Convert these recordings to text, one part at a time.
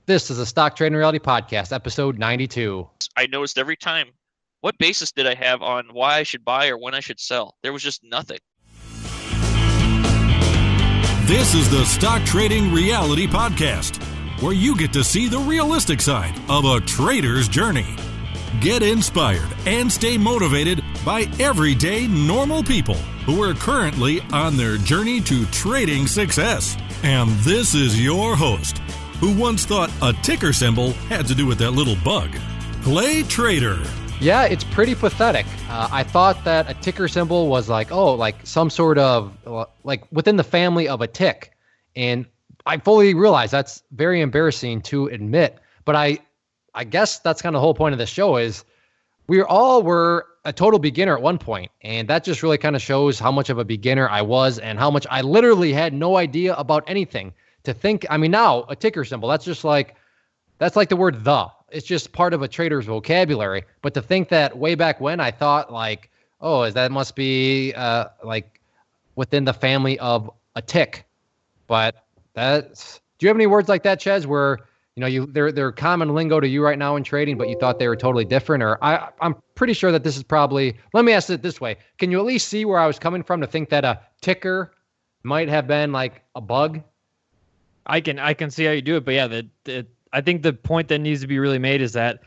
This is a Stock Trading Reality Podcast, episode 92. I noticed every time, what basis did I have on why I should buy or when I should sell? There was just nothing. This is the Stock Trading Reality Podcast, where you get to see the realistic side of a trader's journey. Get inspired and stay motivated by everyday normal people who are currently on their journey to trading success. And this is your host, who once thought a ticker symbol had to do with that little bug, Clay Trader. Yeah, it's pretty pathetic. I thought that a ticker symbol was like some sort of, like within the family of a tick. And I fully realize that's very embarrassing to admit. But I guess that's kind of the whole point of the show is we all were a total beginner at one point. And that just really kind of shows how much of a beginner I was and how much I literally had no idea about anything. To think, I mean, now a ticker symbol, that's like the word the. It's just part of a trader's vocabulary. But to think that way back when I thought like, oh, that must be like within the family of a tick. But that's, do you have any words like that, Ches, where, you know, they're common lingo to you right now in trading, but you thought they were totally different? Or I'm pretty sure that this is probably, let me ask it this way. Can you at least see where I was coming from to think that a ticker might have been like a bug? I can see how you do it, but yeah, I think the point that needs to be really made is that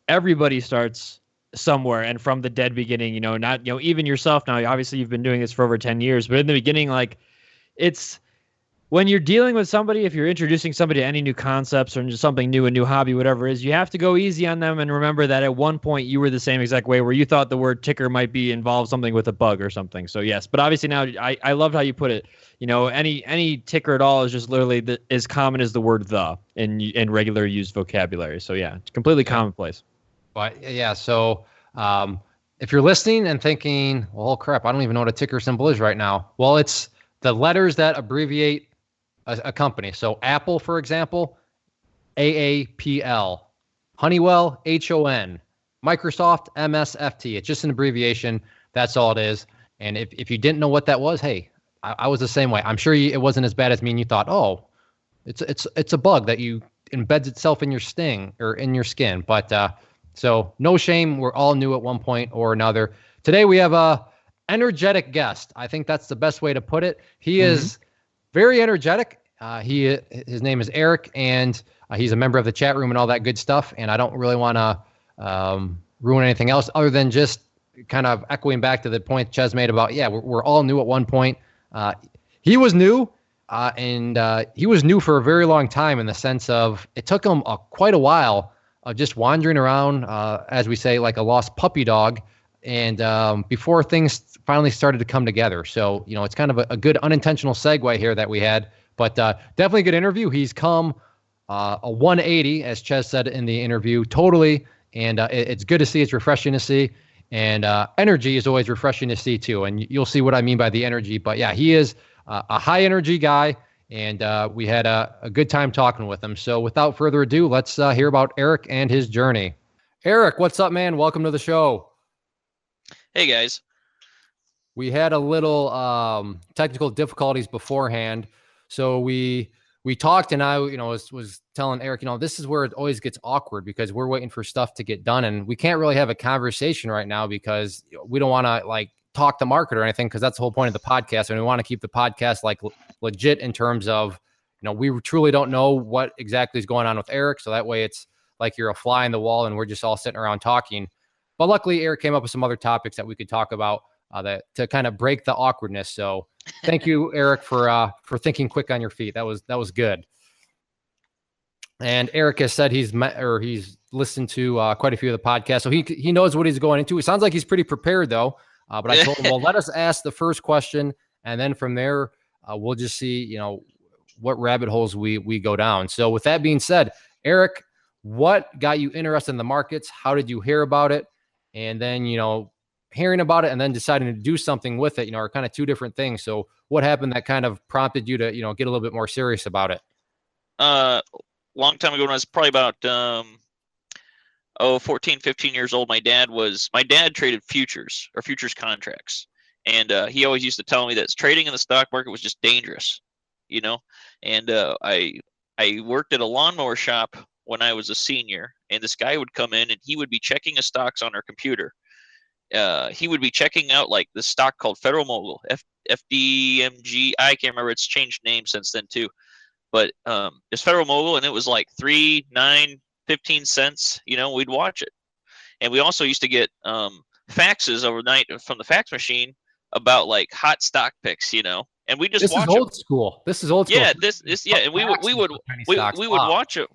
everybody starts somewhere and from the dead beginning. Not even yourself now. Obviously, you've been doing this for over 10 years, but in the beginning, like it's when you're dealing with somebody, if you're introducing somebody to any new concepts or just something new, a new hobby, whatever it is, you have to go easy on them and remember that at one point you were the same exact way where you thought the word ticker might be involved something with a bug or something. So yes, but obviously now I loved how you put it. Any ticker at all is just literally as common as the word the in regular used vocabulary. So yeah, it's completely commonplace. But yeah, so if you're listening and thinking, well, crap, I don't even know what a ticker symbol is right now. Well, it's the letters that abbreviate a company. So Apple, for example, AAPL, Honeywell, HON, Microsoft, MSFT. It's just an abbreviation. That's all it is. And if you didn't know what that was, hey, I was the same way. I'm sure it wasn't as bad as me, and you thought, oh, it's a bug that you embeds itself in your sting or in your skin. But so no shame. We're all new at one point or another. Today we have a energetic guest. I think that's the best way to put it. He is very energetic. His name is Eric, and he's a member of the chat room and all that good stuff. And I don't really want to ruin anything else other than just kind of echoing back to the point Ches made about, yeah, we're all new at one point. He was new, and he was new for a very long time in the sense of it took him quite a while of just wandering around, as we say, like a lost puppy dog, and before things finally started to come together. So, it's kind of a good unintentional segue here that we had, but definitely a good interview. He's come a 180, as Ches said in the interview, totally, and it's good to see. It's refreshing to see. And energy is always refreshing to see, too. And you'll see what I mean by the energy. But, yeah, he is a high-energy guy, and we had a good time talking with him. So without further ado, let's hear about Eric and his journey. Eric, what's up, man? Welcome to the show. Hey, guys. We had a little technical difficulties beforehand. So we talked, and I was telling Eric, this is where it always gets awkward because we're waiting for stuff to get done, and we can't really have a conversation right now because we don't want to like talk the market or anything, because that's the whole point of the podcast, and we want to keep the podcast like legit in terms of we truly don't know what exactly is going on with Eric, so that way it's like you're a fly in the wall and we're just all sitting around talking. But luckily, Eric came up with some other topics that we could talk about that to kind of break the awkwardness. So thank you, Eric, for thinking quick on your feet. That was good. And Eric has said he's listened to quite a few of the podcasts, so he knows what he's going into. It sounds like he's pretty prepared, though. But I told him, well, let us ask the first question, and then from there, we'll just see, what rabbit holes we go down. So with that being said, Eric, what got you interested in the markets? How did you hear about it? And then, hearing about it and then deciding to do something with it, are kind of two different things. So what happened that kind of prompted you to, get a little bit more serious about it? Long time ago, when I was probably about 14, 15 years old, my dad traded futures or futures contracts. And he always used to tell me that trading in the stock market was just dangerous, And I worked at a lawnmower shop when I was a senior, and this guy would come in and he would be checking his stocks on our computer. He would be checking out like this stock called Federal Mogul, FDMG. I can't remember. It's changed name since then too. But it's Federal Mogul, and it was like 3, 9, 15 cents. We'd watch it. And we also used to get faxes overnight from the fax machine about like hot stock picks, and we just watch This is old school. This is old school. Yeah, and we would watch it.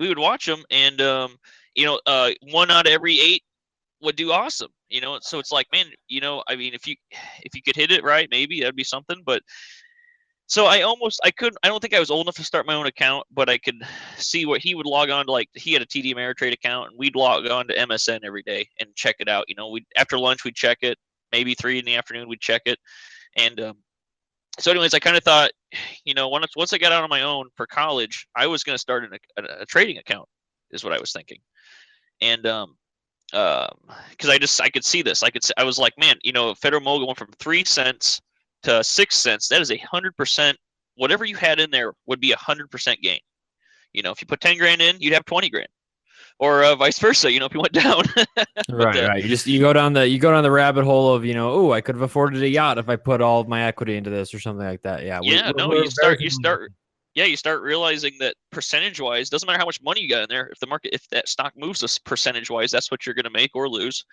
We would watch them, and 1 out of every 8 would do awesome. So it's like, man, I mean, if you could hit it right, maybe that'd be something. But so I don't think I was old enough to start my own account, but I could see what he would log on to. Like, he had a TD Ameritrade account, and we'd log on to MSN every day and check it out. After lunch we'd check it, maybe 3 in the afternoon we'd check it, and so anyways, I kind of thought, once I got out on my own for college, I was going to start a trading account, is what I was thinking, and because I could see this, I was like, man, Federal Mogul went from 3 cents to 6 cents. That is 100%. Whatever you had in there would be 100% gain. If you put 10 grand in, you'd have 20 grand, or vice versa. If you went down. Right. You go down the rabbit hole of, I could have afforded a yacht if I put all of my equity into this or something like that. Yeah. You start realizing that percentage wise, doesn't matter how much money you got in there. If that stock moves us percentage wise, that's what you're going to make or lose.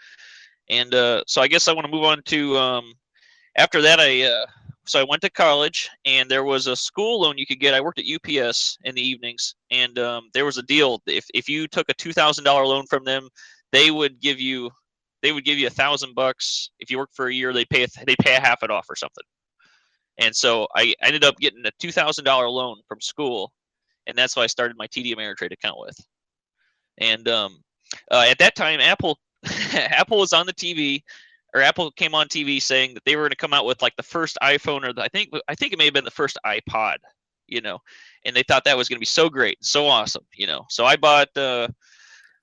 And so I guess I want to move on to after that. So I went to college, and there was a school loan you could get. I worked at UPS in the evenings, and there was a deal. If you took a $2,000 loan from them, they would give you $1,000. If you work for a year, they pay half it off or something. And so I ended up getting a $2,000 loan from school, and that's what I started my TD Ameritrade account with. And at that time, Apple was on the TV. Or Apple came on TV saying that they were going to come out with like the first iPhone, or I think it may have been the first iPod, and they thought that was going to be so great, so awesome, So I bought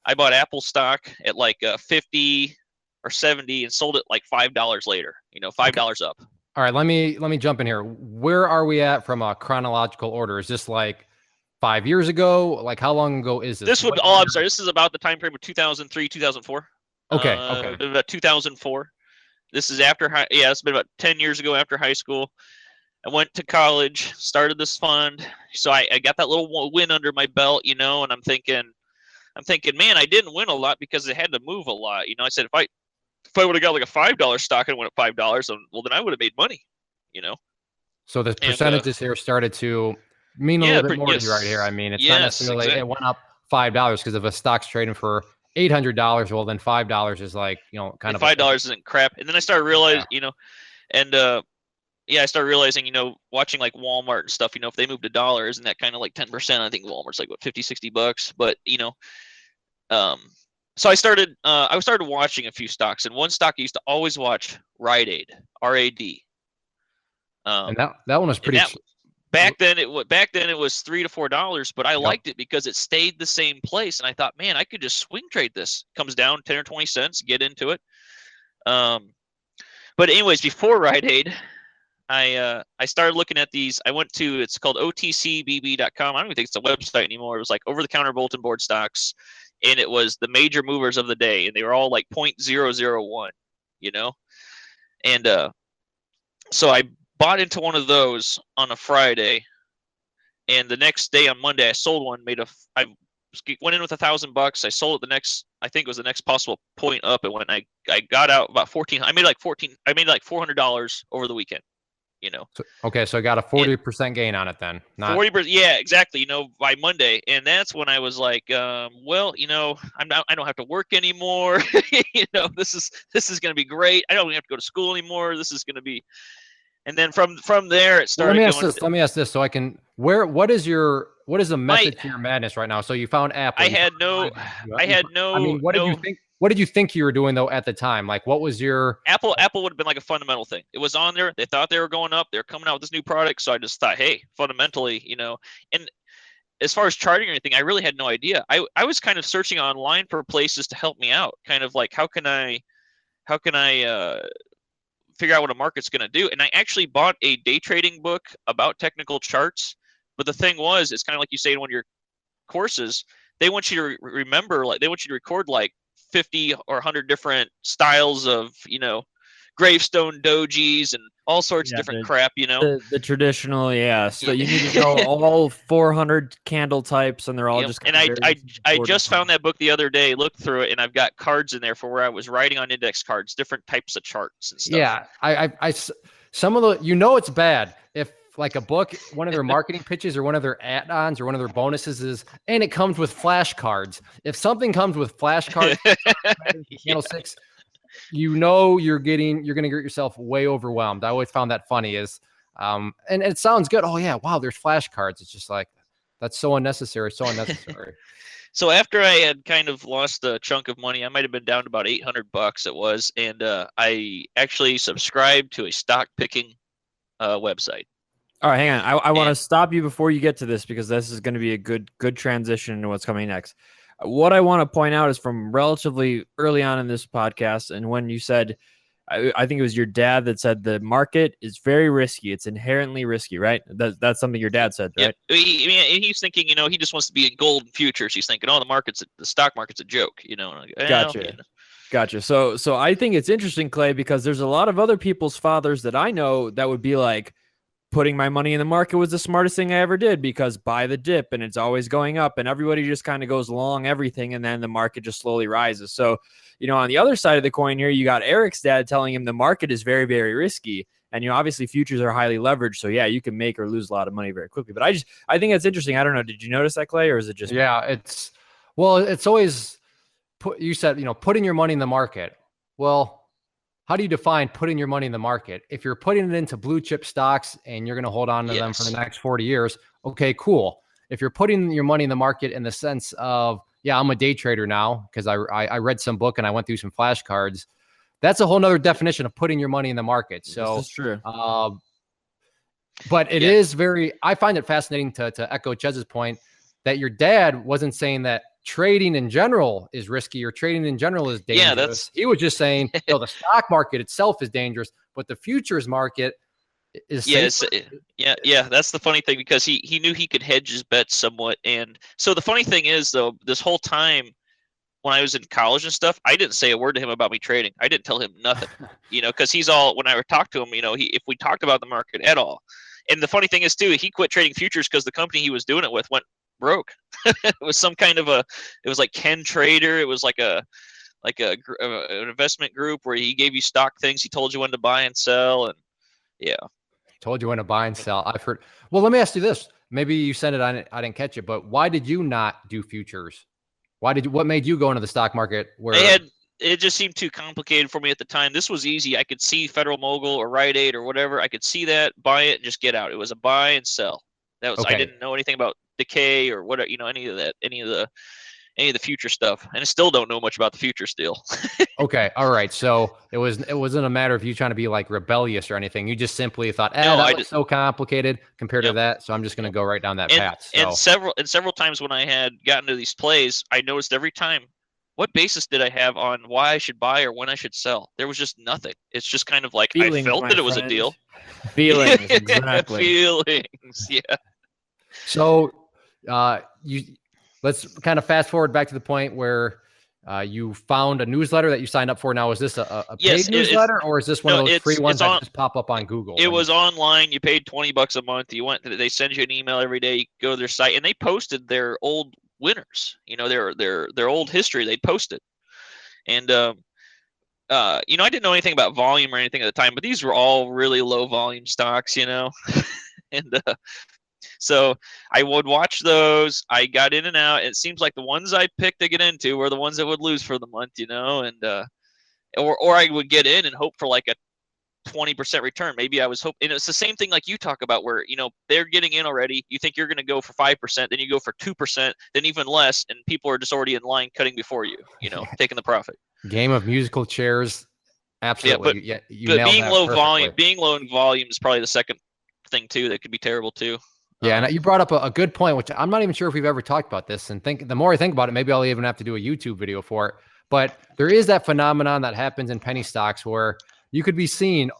Apple stock at like 50 or 70 and sold it like $5 later, $5 up. All right, let me jump in here. Where are we at from a chronological order? Is this like 5 years ago? Like, how long ago is this? I'm sorry. This is about the time frame of 2003, 2004. Okay. About 2004. This is after it's been about 10 years ago after high school. I went to college, started this fund. So I got that little win under my belt, and I'm thinking, man, I didn't win a lot because it had to move a lot. I said, if I would have got like a $5 stock and went at $5, well, then I would have made money, So the percentages here started to mean a little bit more to you right here. I mean, it's not necessarily it went up $5 because if a stock's trading for $800, well, then $5 is like, kind of $5 isn't crap. And then I started realizing, I started realizing, watching like Walmart and stuff, if they moved $1, isn't that kind of like 10%? I think Walmart's like, what, $50-$60? But, so I started watching a few stocks, and one stock I used to always watch, Rite Aid, R-A-D. And that one was pretty. Back then it was $3 to $4, but I liked it because it stayed the same place, and I thought, man, I could just swing trade this. Comes down 10 or 20 cents, get into it. But anyways, before Rite Aid, I started looking at these. I went to, it's called OTCBB.com. I don't even think it's a website anymore. It was like over-the-counter bulletin board stocks, and it was the major movers of the day, and they were all like 0.001, And so I bought into one of those on a Friday, and the next day on Monday I sold one. I went in with $1,000. I sold it I think it was the next possible point up, and when I got out about 14, I made like $400 over the weekend. So I got a 40% gain on it then. 40%, yeah, exactly. By Monday, and that's when I was like, I don't have to work anymore. This is going to be great. I don't even have to go to school anymore. This is going to be. And then from there, it started. Let me ask this, so I can. What is the method to your madness right now? So you found Apple. I had no. I mean, what did you think? What did you think you were doing though at the time? Like, what was your Apple would have been like a fundamental thing. It was on there. They thought they were going up. They're coming out with this new product. So I just thought, hey, fundamentally, and as far as charting or anything, I really had no idea. I was kind of searching online for places to help me out. Kind of like, how can I figure out what a market's going to do? And I actually bought a day trading book about technical charts. But the thing was, it's kind of like you say in one of your courses, they want you to remember, like they want you to record like 50 or 100 different styles of, gravestone dojis and all sorts of different crap, The traditional, yeah. So you need to know all 400 candle types, and they're all just. And I just found that book the other day, looked through it, and I've got cards in there for where I was writing on index cards, different types of charts and stuff. Yeah, I some of the, it's bad if like a book, one of their marketing pitches or one of their add-ons or one of their bonuses is, and it comes with flashcards. If something comes with flashcards, channel 6, you're going to get yourself way overwhelmed. I always found that funny is, and it sounds good. Oh yeah. Wow. There's flashcards. It's just like, that's so unnecessary. So unnecessary. So after I had kind of lost a chunk of money, I might've been down to about $800 it was. And, I actually subscribed to a stock picking, website. All right, hang on. I want to stop you before you get to this, because this is going to be a good transition into what's coming next. What I want to point out is from relatively early on in this podcast, and when you said, I think it was your dad that said the market is very risky. It's inherently risky, right? That's something your dad said, right? Yeah. He's thinking, he just wants to be in gold and futures. He's thinking, the stock market's a joke, Gotcha. So I think it's interesting, Clay, because there's a lot of other people's fathers that I know that would be like, putting my money in the market was the smartest thing I ever did, because buy the dip and it's always going up and everybody just kind of goes long everything, and then the market just slowly rises. So, on the other side of the coin here, you got Eric's dad telling him the market is very, very risky. And, obviously futures are highly leveraged. So yeah, you can make or lose a lot of money very quickly. But I think it's interesting. I don't know. Did you notice that, Clay, or is it just? Yeah, it's always you said, putting your money in the market. Well, how do you define putting your money in the market? If you're putting it into blue chip stocks and you're going to hold on to them for the next 40 years, okay, cool. If you're putting your money in the market in the sense of, yeah, I'm a day trader now because I read some book and I went through some flashcards, that's a whole nother definition of putting your money in the market. So that's true. But it is I find it fascinating to echo Chez's point that your dad wasn't saying that trading in general is risky or trading in general is dangerous. He was just saying, the stock market itself is dangerous, but the futures market is safer. Yeah. That's the funny thing, because he knew he could hedge his bets somewhat. And so the funny thing is, though, this whole time when I was in college and stuff, I didn't say a word to him about me trading. I didn't tell him nothing, because he's all, when I talked to him, if we talked about the market at all. And the funny thing is too, he quit trading futures because the company he was doing it with went broke. It was some kind of it was like Ken Trader. It was like an investment group where he gave you stock things. He told you when to buy and sell. And told you when to buy and sell. I've heard. Well, let me ask you this. Maybe you said it. I didn't catch it, but why did you not do futures? What made you go into the stock market where it just seemed too complicated for me at the time. This was easy. I could see Federal Mogul or Rite Aid or whatever. I could see that, buy it, and just get out. It was a buy and sell. That was, okay. I didn't know anything about decay or what, any of that, any of the future stuff. And I still don't know much about the future still. Okay. All right. So it wasn't a matter of you trying to be like rebellious or anything. You just simply thought, that's so complicated compared to that. So I'm just going to go right down that path. So. And several times when I had gotten to these plays, I noticed every time, what basis did I have on why I should buy or when I should sell? There was just nothing. It's just kind of like, feelings, I felt that it was a deal. Feelings, exactly. Feelings, yeah. So let's kind of fast forward back to the point where you found a newsletter that you signed up for. Now, is this a paid newsletter, or is this one of those free ones that just pop up on Google? It was online. You paid $20 a month. They send you an email every day. You go to their site, and they posted their old winners. Their old history. They posted, and I didn't know anything about volume or anything at the time, but these were all really low volume stocks, and so I would watch those. I got in and out. It seems like the ones I picked to get into were the ones that would lose for the month, and or I would get in and hope for like a 20% return. Maybe I was hoping, and it's the same thing like you talk about where, they're getting in already. You think you're going to go for 5%, then you go for 2%, then even less, and people are just already in line cutting before you, taking the profit. Game of musical chairs. Absolutely. Yeah, but being low in volume is probably the second thing too that could be terrible too. Yeah, and you brought up a good point, which I'm not even sure if we've ever talked about this. And the more I think about it, maybe I'll even have to do a YouTube video for it. But there is that phenomenon that happens in penny stocks where you could be seeing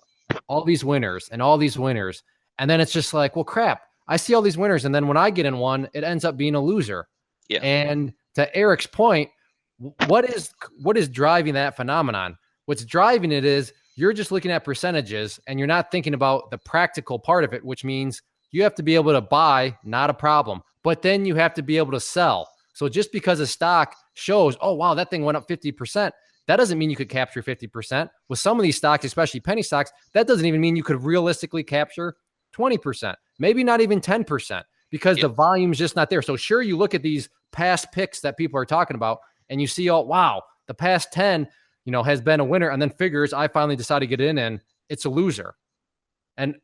all these winners and all these winners. And then it's just like, well, crap, I see all these winners. And then when I get in one, it ends up being a loser. Yeah. And to Eric's point, what is driving that phenomenon? What's driving it is you're just looking at percentages and you're not thinking about the practical part of it, which means you have to be able to buy, not a problem, but then you have to be able to sell. So just because a stock shows, oh, wow, that thing went up 50%, that doesn't mean you could capture 50%. With some of these stocks, especially penny stocks, that doesn't even mean you could realistically capture 20%, maybe not even 10%, because the volume's just not there. So sure, you look at these past picks that people are talking about and you see, oh, wow, the past 10, has been a winner, and then figures I finally decided to get in and it's a loser. And,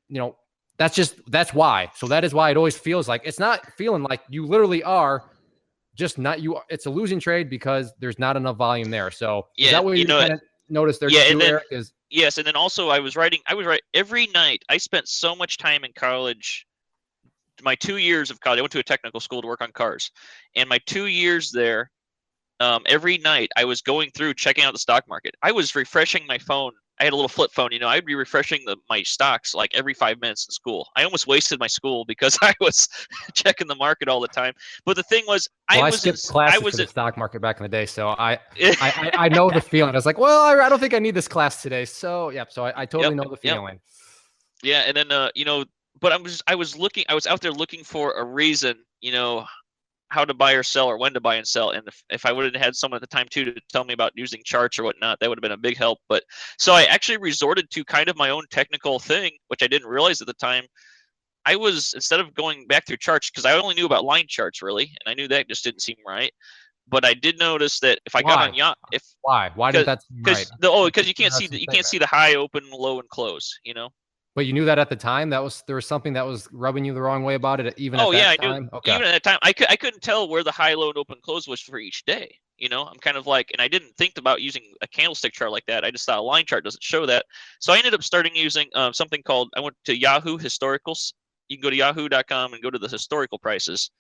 that's why. So that is why it always feels like it's not feeling like you literally are just not you. It's a losing trade because there's not enough volume there. So is that what you kind of noticed there? Yeah. And then, yes. And then also I was writing every night. I spent so much time in college. My 2 years of college, I went to a technical school to work on cars, and my 2 years there, every night I was going through checking out the stock market. I was refreshing my phone. I had a little flip phone, I'd be refreshing my stocks like every 5 minutes in school. I almost wasted my school because I was checking the market all the time. But the thing was, I skipped classes for the stock market back in the day, so I know the feeling. I was like, well, I don't think I need this class today. So I totally know the feeling. Yeah, and then but I was out there looking for a reason, how to buy or sell or when to buy and sell. And if I would have had someone at the time too to tell me about using charts or whatnot, that would have been a big help. But so I actually resorted to kind of my own technical thing, which I didn't realize at the time. I was, instead of going back through charts, because I only knew about line charts really, and I knew that just didn't seem right. But I did notice that if I got on why did that seem right? Because you can't see the high, open, low, and close. But you knew that at the time. There was something that was rubbing you the wrong way about it, even at that time? I knew. Okay. Even at that time, I couldn't tell where the high, low, and open, close was for each day. I'm kind of like, and I didn't think about using a candlestick chart like that. I just thought a line chart doesn't show that. So I ended up starting using something called, I went to Yahoo Historicals. You can go to yahoo.com and go to the historical prices,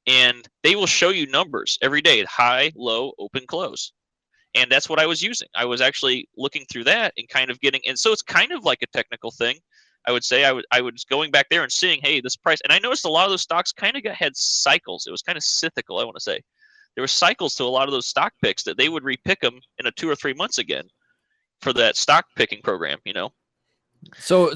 and they will show you numbers every day: high, low, open, close. And that's what I was using. I was actually looking through that and kind of and so it's kind of like a technical thing. I would say I was going back there and seeing, hey, this price. And I noticed a lot of those stocks kind of had cycles. It was kind of cyclical, I want to say. There were cycles to a lot of those stock picks that they would repick them in 2 or 3 months again for that stock picking program, So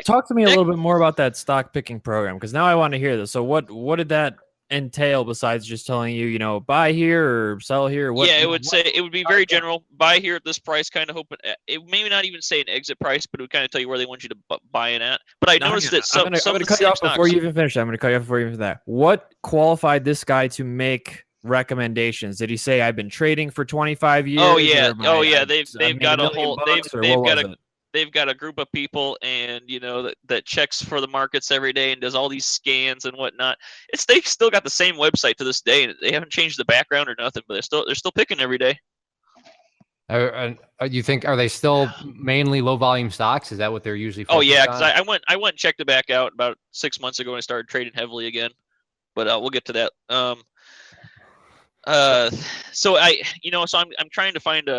talk to me a little bit more about that stock picking program, because now I want to hear this. So what did that entail besides just telling you, buy here or sell here? It would be very general. Buy here at this price, kind of hoping it maybe not even say an exit price, but it would kind of tell you where they want you to buy in at. But I noticed that I'm going to cut you off before you even finish. I'm going to cut you off before you even finish that. What qualified this guy to make recommendations? Did he say I've been trading for 25 years? Oh yeah. They've got a whole they've got a group of people, and that checks for the markets every day and does all these scans and whatnot. They still got the same website to this day, and they haven't changed the background or nothing, but they're still picking every day. You think, are they still mainly low volume stocks? Is that what they're usually focused on? Oh yeah, because I went and checked it back out about 6 months ago and I started trading heavily again. But we'll get to that. So I'm trying to find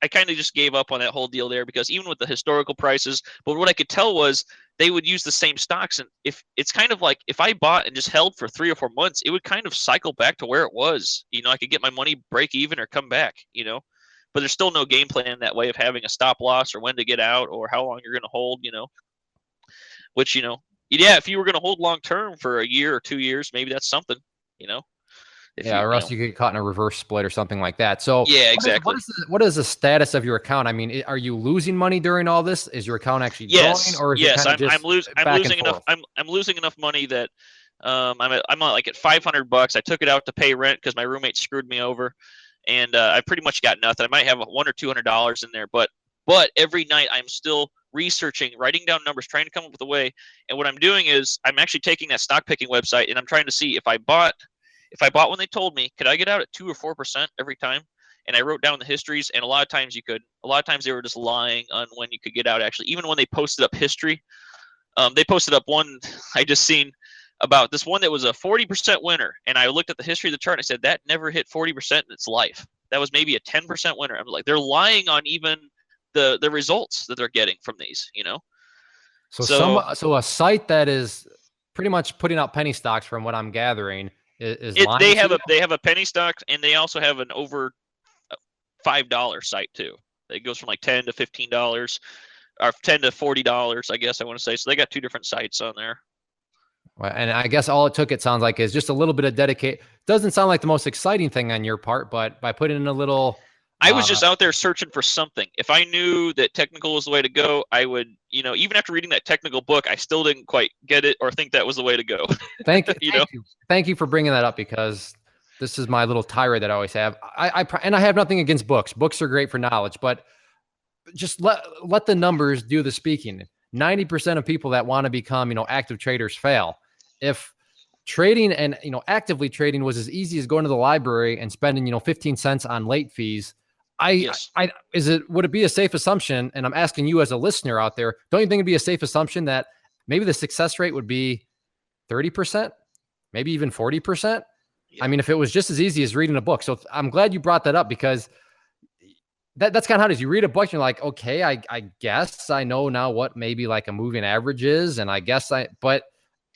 I kind of just gave up on that whole deal there, because even with the historical prices, but what I could tell was they would use the same stocks. And if it's kind of like, if I bought and just held for 3 or 4 months, it would kind of cycle back to where it was. I could get my money, break even, or come back, but there's still no game plan that way of having a stop loss or when to get out or how long you're going to hold, which, if you were going to hold long term for a year or 2 years, maybe that's something, or else you get caught in a reverse split or something like that. So yeah, exactly. What is the status of your account? I mean, are you losing money during all this? Is your account actually growing, or is it kind of just I'm losing enough. I'm losing enough money that I'm like at $500. I took it out to pay rent because my roommate screwed me over, and I pretty much got nothing. I might have $100 or $200 in there, but every night I'm still researching, writing down numbers, trying to come up with a way. And what I'm doing is I'm actually taking that stock picking website and I'm trying to see if I bought when they told me, could I get out at 2 or 4% every time? And I wrote down the histories, and a lot of times you could. A lot of times they were just lying on when you could get out. Actually, even when they posted up history, they posted up one I just seen about this one that was a 40% winner, and I looked at the history of the chart and I said that never hit 40% in its life. That was maybe a 10% winner. I'm like, they're lying on even the results that they're getting from these, So a site that is pretty much putting out penny stocks, from what I'm gathering, They have a penny stock, and they also have an over $5 site too. It goes from like $10 to $15 or $10 to $40, I guess I want to say. So they got two different sites on there. Well, and I guess all it took, it sounds like, is just a little bit of dedicate. Doesn't sound like the most exciting thing on your part, but by putting in a little. I was just out there searching for something. If I knew that technical was the way to go, I would, even after reading that technical book, I still didn't quite get it or think that was the way to go. Thank you. Thank you for bringing that up, because this is my little tirade that I always have. And I have nothing against books. Books are great for knowledge, but just let the numbers do the speaking. 90% of people that want to become, active traders fail. If trading and, actively trading was as easy as going to the library and spending, 15 cents on late fees, would it be a safe assumption? And I'm asking you as a listener out there, don't you think it'd be a safe assumption that maybe the success rate would be 30%, maybe even 40%? Yeah. I mean, if it was just as easy as reading a book. So I'm glad you brought that up, because that's kind of how it is. You read a book and you're like, okay, I guess I know now what maybe like a moving average is. And I guess but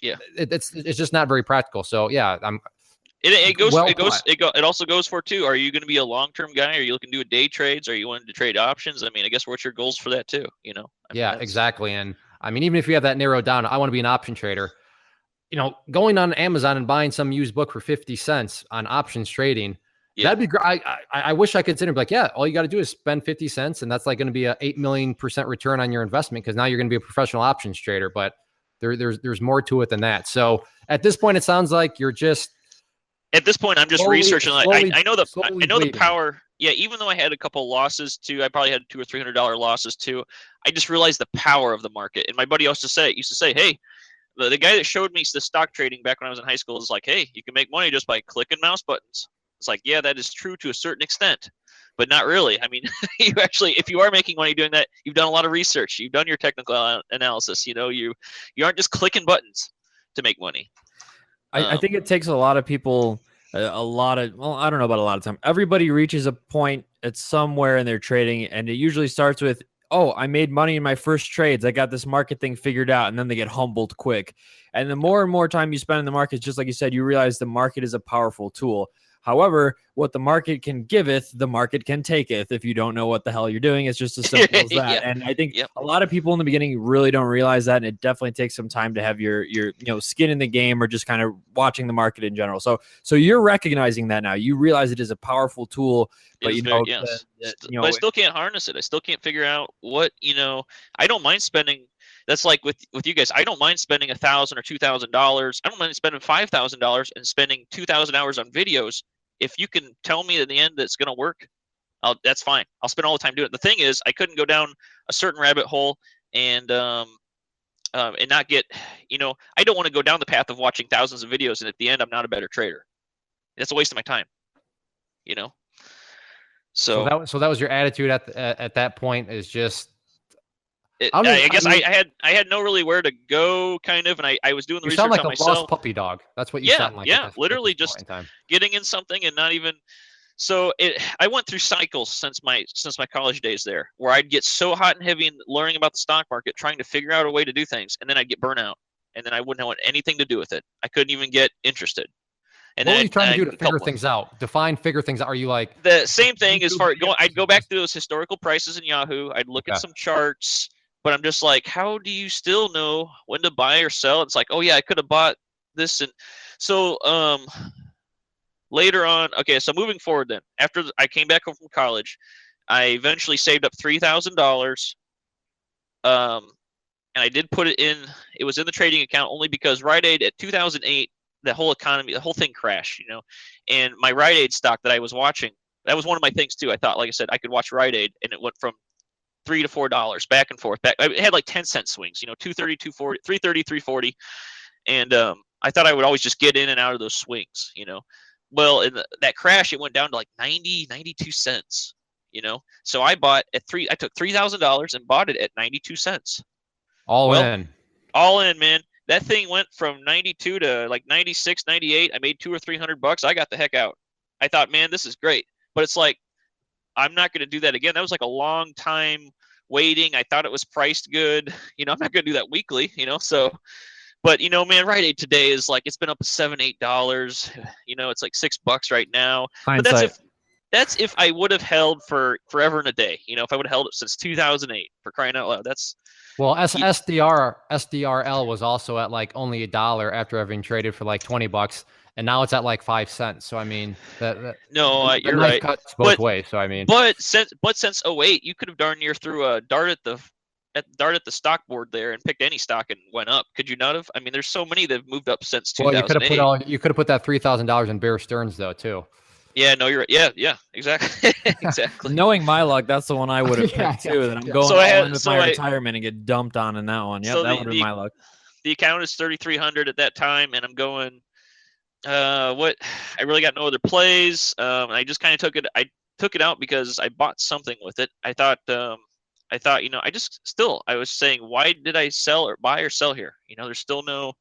yeah, it's just not very practical. So yeah, It also goes for too. Are you going to be a long-term guy? Are you looking to do day trades? Are you wanting to trade options? I mean, I guess what's your goals for that too? Exactly. And I mean, even if you have that narrowed down, I want to be an option trader. Going on Amazon and buying some used book for 50 cents on options trading, that'd be great. I wish I could sit and be like, yeah, all you got to do is spend 50 cents, and that's like going to be a 8 million% return on your investment, because now you're going to be a professional options trader. But there's more to it than that. So at this point, it sounds like you're just. At this point, I'm just researching. I know the power. Yeah, even though I had a couple losses too, I probably had $200 or $300 losses too. I just realized the power of the market. And my buddy used to say, hey, the guy that showed me the stock trading back when I was in high school is like, hey, you can make money just by clicking mouse buttons. It's like, yeah, that is true to a certain extent, but not really. I mean, if you are making money doing that, you've done a lot of research. You've done your technical analysis. You aren't just clicking buttons to make money. I think it takes a lot of people, I don't know about a lot of time. Everybody reaches a point at somewhere in their trading, and it usually starts with, oh, I made money in my first trades. I got this market thing figured out, and then they get humbled quick. And the more and more time you spend in the market, just like you said, you realize the market is a powerful tool. However, what the market can giveth, the market can taketh. If you don't know what the hell you're doing, it's just as simple as that. And I think a lot of people in the beginning really don't realize that, and it definitely takes some time to have your skin in the game, or just kind of watching the market in general. So you're recognizing that now. You realize it is a powerful tool, but but I still can't harness it. I still can't figure out what I don't mind spending. That's like with you guys. I don't mind spending $1,000 or $2,000. I don't mind spending $5,000 and spending 2,000 hours on videos. If you can tell me in the end that it's going to work, that's fine. I'll spend all the time doing it. The thing is, I couldn't go down a certain rabbit hole and not get, I don't want to go down the path of watching thousands of videos, and at the end, I'm not a better trader. That's a waste of my time, So that was your attitude at that point, is just. I guess I had no really where to go, kind of, and I was doing the research on myself. You sound like a lost puppy dog. That's what you sound like. Yeah, literally just getting in something and not even. So I went through cycles since my college days there, where I'd get so hot and heavy in learning about the stock market, trying to figure out a way to do things, and then I'd get burnout, and then I wouldn't want anything to do with it. I couldn't even get interested. And what are you trying to do to figure things out? Figure things out. Are you like the same thing as far I'd go back to those historical prices in Yahoo. I'd look at some charts. But I'm just like, how do you still know when to buy or sell? It's like, oh yeah, I could have bought this. And so later on, okay, so moving forward then, after I came back home from college, I eventually saved up $3,000. And I did put it in, it was in the trading account only because Rite Aid at 2008, the whole thing crashed, And my Rite Aid stock that I was watching, that was one of my things too. I thought, like I said, I could watch Rite Aid, and it went from $3 to $4 back and forth. It had like 10-cent swings, 230, 240, 330, 340. And I thought I would always just get in and out of those swings, Well, in that crash, it went down to like 90, 92 cents, So I bought I took $3,000 and bought it at 92 cents. All in, man. That thing went from 92 to like 96, 98. I made $200 or $300. I got the heck out. I thought, man, this is great. But it's like, I'm not going to do that again. That was like a long time waiting. I thought it was priced good. I'm not going to do that weekly, So, But man, Rite Aid today is like, it's been up to $7-8. It's like $6 right now. Hindsight. But that's if I would have held for forever and a day. If I would have held it since 2008, for crying out loud. That's SDRL was also at like only $1 after having traded for like $20, and now it's at like 5 cents. So I mean, you're right. Cuts both ways. So I mean, but since 2008, you could have darn near threw a dart at the stock board there and picked any stock and went up. Could you not have? I mean, there's so many that have moved up since 2008. Well, you could have put that $3,000 in Bear Stearns though too. Yeah, no, you're right. Yeah, exactly. Exactly. Knowing my luck, that's the one I would have picked too. That I'm going all in with my retirement and get dumped on in that one. Yeah, that would have been my luck. The account is 3,300 at that time, and I'm going. What? I really got no other plays. I just kind of took it. I took it out because I bought something with it. I thought. I was saying, why did I buy or sell here? There's still no.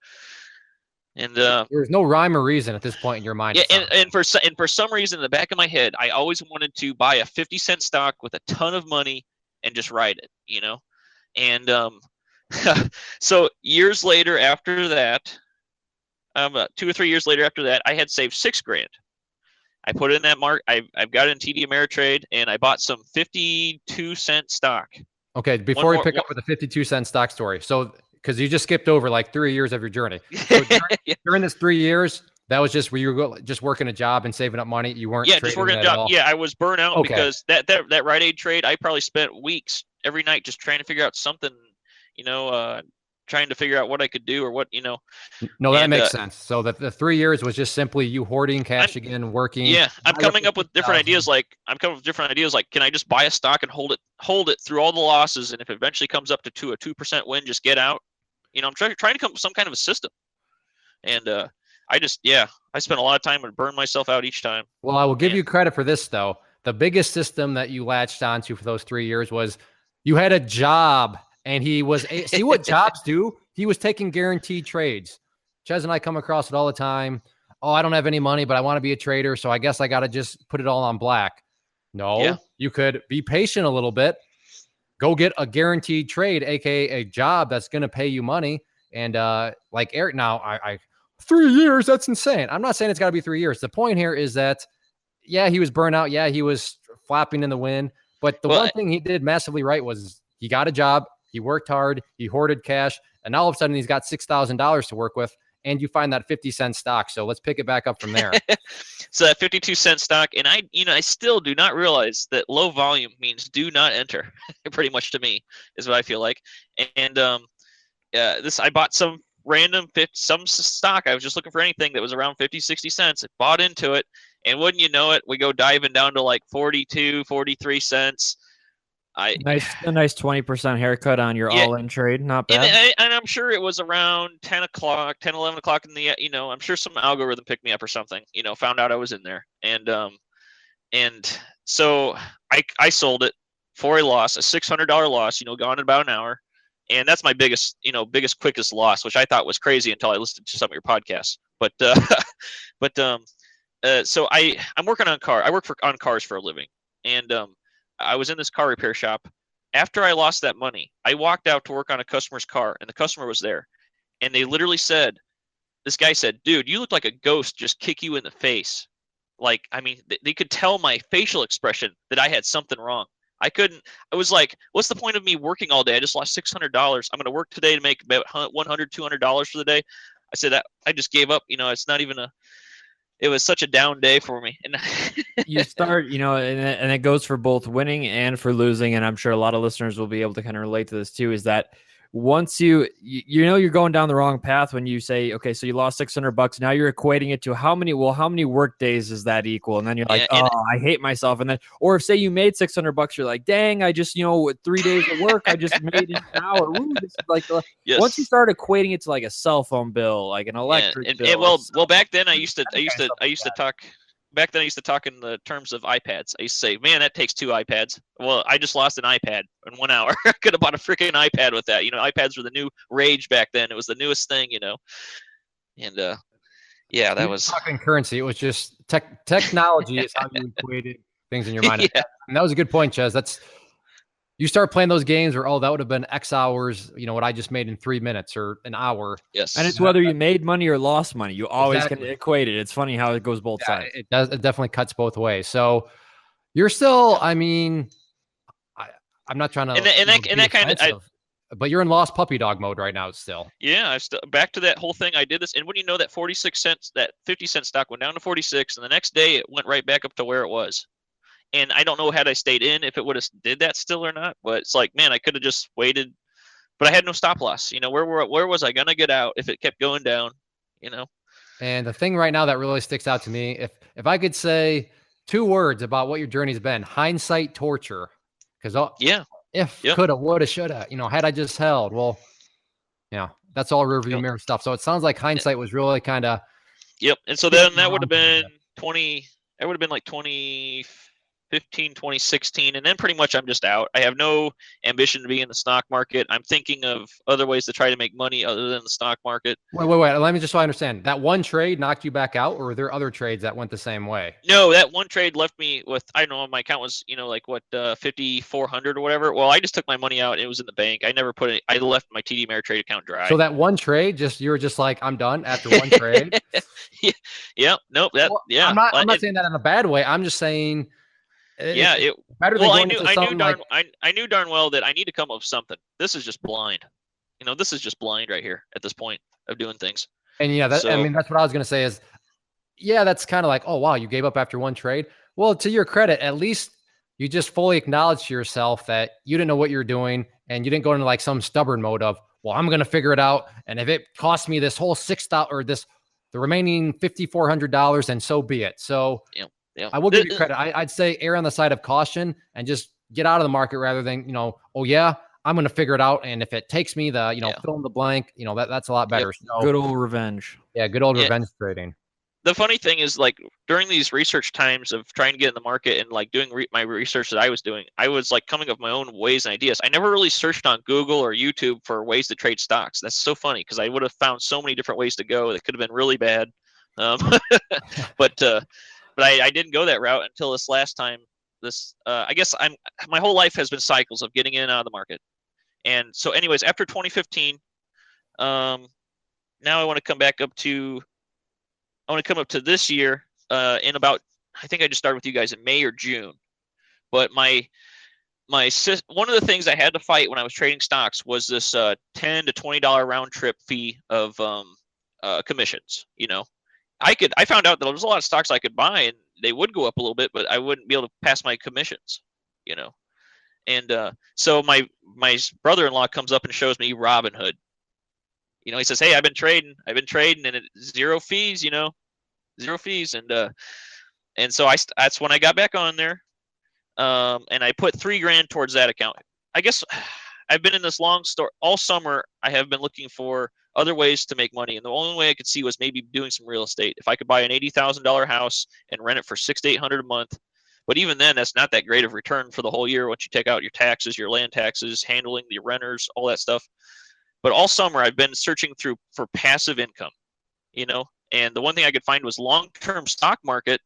And there's no rhyme or reason at this point in your mind. Yeah, and for some reason in the back of my head, I always wanted to buy a 50-cent stock with a ton of money and just ride it, And so years later after that, 2 or 3 years later after that, I had saved $6,000. I put it in that mark. I've got it in TD Ameritrade, and I bought some 52-cent stock. Okay, before we pick up with the 52-cent stock story, so. Because you just skipped over like 3 years of your journey. So during this 3 years, that was just where you were just working a job and saving up money. You weren't just working a job. Yeah, I was burnt out because that Rite Aid trade, I probably spent weeks every night just trying to figure out something, trying to figure out what I could do or what, No, that makes sense. So the 3 years was just simply you hoarding cash again, working. Yeah, I'm coming up with different ideas. Can I just buy a stock and hold it through all the losses, and if it eventually comes up to a 2% win, just get out. I'm trying to come up with some kind of a system. And I spent a lot of time and burned myself out each time. Well, I will give you credit for this, though. The biggest system that you latched onto for those 3 years was you had a job, and he was see what jobs do? He was taking guaranteed trades. Ches and I come across it all the time. Oh, I don't have any money, but I want to be a trader, so I guess I got to just put it all on black. No, You could be patient a little bit. Go get a guaranteed trade, aka a job that's going to pay you money. And like Eric, now I 3 years, that's insane. I'm not saying it's got to be 3 years. The point here is that, he was burnt out. Yeah, he was flapping in the wind. But the one thing he did massively right was he got a job, he worked hard, he hoarded cash, and now all of a sudden he's got $6,000 to work with. And you find that 50-cent stock. So let's pick it back up from there. So that 52-cent stock, and I still do not realize that low volume means do not enter. Pretty much to me is what I feel like. And I bought some some stock. I was just looking for anything that was around 50, 60 cents. I bought into it, and wouldn't you know it, we go diving down to like 42, 43 cents. A nice 20% haircut on your all-in trade. Not bad. And I'm sure it was around 10, 11 o'clock in the, I'm sure some algorithm picked me up or something, found out I was in there. And so I sold it for a loss, a $600 loss, gone in about an hour. And that's my biggest, quickest loss, which I thought was crazy until I listened to some of your podcasts. So I'm working on I work on cars for a living. And, I was in this car repair shop. After I lost that money, I walked out to work on a customer's car, and the customer was there. And they literally said, this guy said, dude, you look like a ghost just kick you in the face. Like, I mean, they could tell my facial expression that I had something wrong. I was like, what's the point of me working all day? I just lost $600. I'm going to work today to make about $100, $200 for the day. I said that I just gave up. It's not even it was such a down day for me. And you start, and it goes for both winning and for losing. And I'm sure a lot of listeners will be able to kind of relate to this too, is that once you're going down the wrong path when you say, okay, so you lost $600. Now you're equating it to how many work days does that equal? And then you're like, I hate myself. And then, or if say you made $600, you're like, dang, I just, 3 days of work, I just made an hour. Ooh, this is like once you start equating it to like a cell phone bill, like an electric bill. Well, back then I used to talk. Back then, I used to talk in the terms of iPads. I used to say, man, that takes 2 iPads. Well, I just lost an iPad in 1 hour. I could have bought a freaking iPad with that. iPads were the new rage back then. It was the newest thing, And, that was talking currency. It was just technology is how you equated things in your mind. Yeah. And that was a good point, Ches. you start playing those games where, that would have been X hours, what I just made in 3 minutes or an hour. Yes. And it's whether you made money or lost money. You always can equate it. It's funny how it goes both sides. It does. It definitely cuts both ways. So you're still, I mean, I'm not trying to, and that kind of, but you're in lost puppy dog mode right now still. Yeah. I still back to that whole thing. I did this. And when you know that 46 cents, that 50-cent stock went down to 46, and the next day it went right back up to where it was. And I don't know had I stayed in if it would have did that still or not. But it's like, man, I could have just waited, but I had no stop loss. Where was I gonna get out if it kept going down? And the thing right now that really sticks out to me, if I could say 2 words about what your journey's been, hindsight, torture. Because coulda, woulda, shoulda. Had I just held, well, that's all rearview mirror stuff. So it sounds like hindsight was really kind of. Yep. And so then that would have been 20. That would have been like 2015, 2016, and then pretty much I'm just out. I have no ambition to be in the stock market. I'm thinking of other ways to try to make money other than the stock market. Wait. Let me just so I understand. That one trade knocked you back out, or were there other trades that went the same way? No, that one trade left me with, I don't know, my account was, 5,400 or whatever. Well, I just took my money out and it was in the bank. I never put it, I left my TD Ameritrade account dry. So that one trade, you were just like, I'm done after one trade? Yeah. Nope. I'm not saying that in a bad way. I'm just saying, better than I knew darn well that I need to come up with something. This is just blind. This is just blind right here at this point of doing things. And that's what I was going to say is, that's kind of like, oh, wow, you gave up after one trade. Well, to your credit, at least you just fully acknowledged to yourself that you didn't know what you're doing, and you didn't go into like some stubborn mode of, well, I'm going to figure it out. And if it costs me this whole $6 or the remaining $5,400, and so be it. So I will give you credit. I'd say err on the side of caution and just get out of the market rather than, I'm going to figure it out. And if it takes me fill in the blank, that's a lot better. Yep. So, good old revenge. Yeah. Good old revenge trading. The funny thing is, like, during these research times of trying to get in the market and like doing my research that I was doing, I was like coming up with my own ways and ideas. I never really searched on Google or YouTube for ways to trade stocks. That's so funny because I would have found so many different ways to go that could have been really bad. But I didn't go that route until this last time. I guess my whole life has been cycles of getting in and out of the market. And so anyways, after 2015, now I want to come up to this year in about, I think I just started with you guys in May or June. But one of the things I had to fight when I was trading stocks was this $10 to $20 round trip fee of commissions. I found out that there was a lot of stocks I could buy and they would go up a little bit, but I wouldn't be able to pass my commissions, And so my brother-in-law comes up and shows me Robinhood. He says, "Hey, I've been trading and it's zero fees, zero fees." And so that's when I got back on there. And I put $3,000 towards that account. I guess I've been in this long story all summer. I have been looking for other ways to make money. And the only way I could see was maybe doing some real estate. If I could buy an $80,000 house and rent it for $600 to $800 a month. But even then, that's not that great of return for the whole year once you take out your taxes, your land taxes, handling the renters, all that stuff. But all summer, I've been searching for passive income, and the one thing I could find was long-term stock market.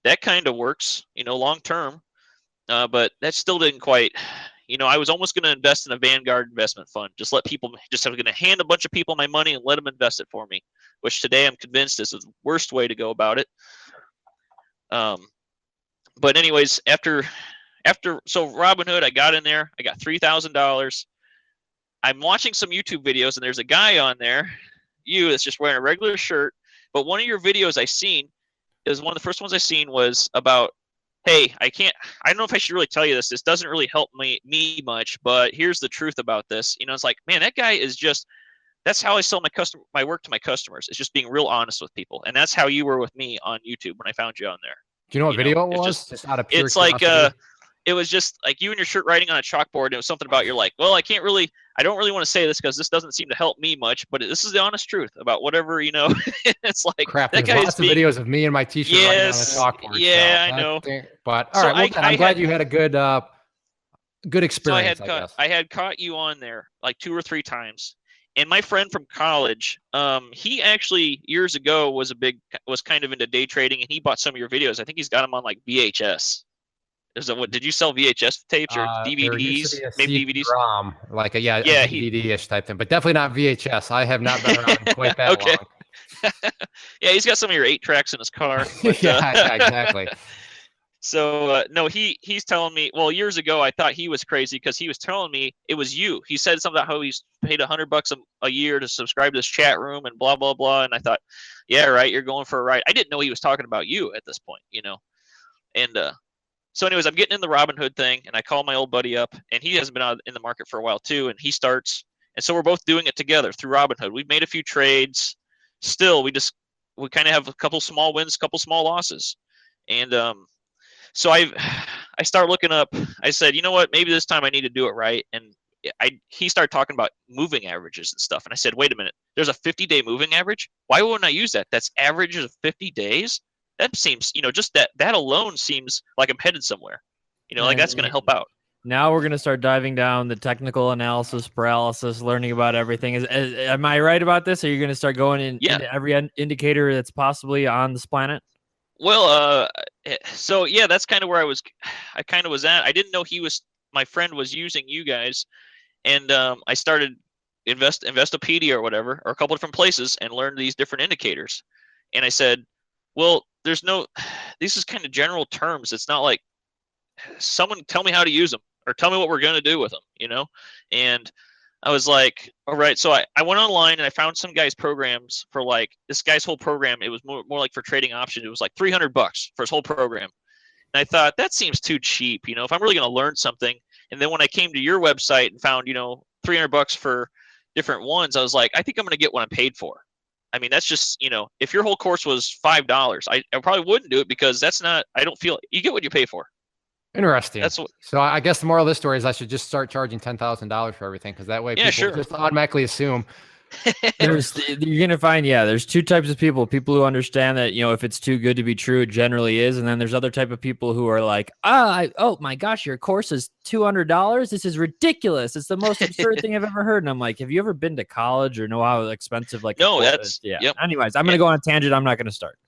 That kind of works, long-term, but that still didn't quite, I was almost going to invest in a Vanguard investment fund. I was going to hand a bunch of people my money and let them invest it for me, which today I'm convinced is the worst way to go about it. But anyways, so Robinhood, I got in there, I got $3,000. I'm watching some YouTube videos and there's a guy on there, that's just wearing a regular shirt. But one of your videos I seen is one of the first ones I seen was about, hey, I don't know if I should really tell you this. This doesn't really help me much, but here's the truth about this. It's like, man, that guy is that's how I sell my work to my customers. It's just being real honest with people. And that's how you were with me on YouTube when I found you on there. Do you know what video it was? Just out of pure curiosity. It was just like you and your shirt writing on a chalkboard. And it was something about you're like, well, I don't really want to say this because this doesn't seem to help me much, but this is the honest truth about whatever, It's like, crap. There's lots of videos of me and my t-shirt writing on a chalkboard. Yeah, I know. But all right, I'm glad you had a good experience. So I had caught you on there like 2 or 3 times. And my friend from college, he actually years ago was kind of into day trading, and he bought some of your videos. I think he's got them on like VHS. What did you sell VHS tapes or There used to DVDs? be a Maybe DVDs. CD-ROM, like a DVD-ish type thing, but definitely not VHS. I have not been around quite that Okay. long. Yeah, he's got some of your 8-tracks in his car. But, yeah, exactly. So no, he's telling me. Well, years ago, I thought he was crazy because he was telling me it was you. He said something about how he's paid $100 a year to subscribe to this chat room and blah blah blah. And I thought, yeah, right, you're going for a ride. I didn't know he was talking about you at this point, And so, anyways, I'm getting in the Robinhood thing, and I call my old buddy up, and he hasn't been out in the market for a while too, and he starts, and so we're both doing it together through Robinhood. We've made a few trades. Still, we kind of have a couple small wins, a couple small losses, and so I start looking up. I said, you know what? Maybe this time I need to do it right. And he started talking about moving averages and stuff. And I said, wait a minute. There's a 50-day moving average. Why wouldn't I use that? That's averages of 50 days. That seems, just that alone seems like I'm headed somewhere. Like that's going to help out. Now we're going to start diving down the technical analysis paralysis, learning about everything. Am I right about this? Are you going to start going into every indicator that's possibly on this planet? Well, so yeah, that's kind of where I kind of was at. I didn't know my friend was using you guys, and I started Investopedia or whatever, or a couple different places, and learned these different indicators. And I said, well, these is kind of general terms. It's not like someone tell me how to use them or tell me what we're going to do with them, And I was like, all right. So I went online and I found some guy's programs for like this guy's whole program. It was more like for trading options. It was like $300 for his whole program. And I thought that seems too cheap. If I'm really going to learn something. And then when I came to your website and found, $300 for different ones, I was like, I think I'm going to get what I'm paid for. I mean, that's just, if your whole course was $5, I probably wouldn't do it because I don't feel you get what you pay for. Interesting. So I guess the moral of this story is I should just start charging $10,000 for everything because that way people just automatically assume. You're going to find, there's two types of people who understand that, if it's too good to be true, it generally is. And then there's other type of people who are like, oh my gosh, your course is $200. This is ridiculous. It's the most absurd thing I've ever heard. And I'm like, have you ever been to college or know how expensive no, that's, Yep. Anyways, I'm going to go on a tangent. I'm not going to start.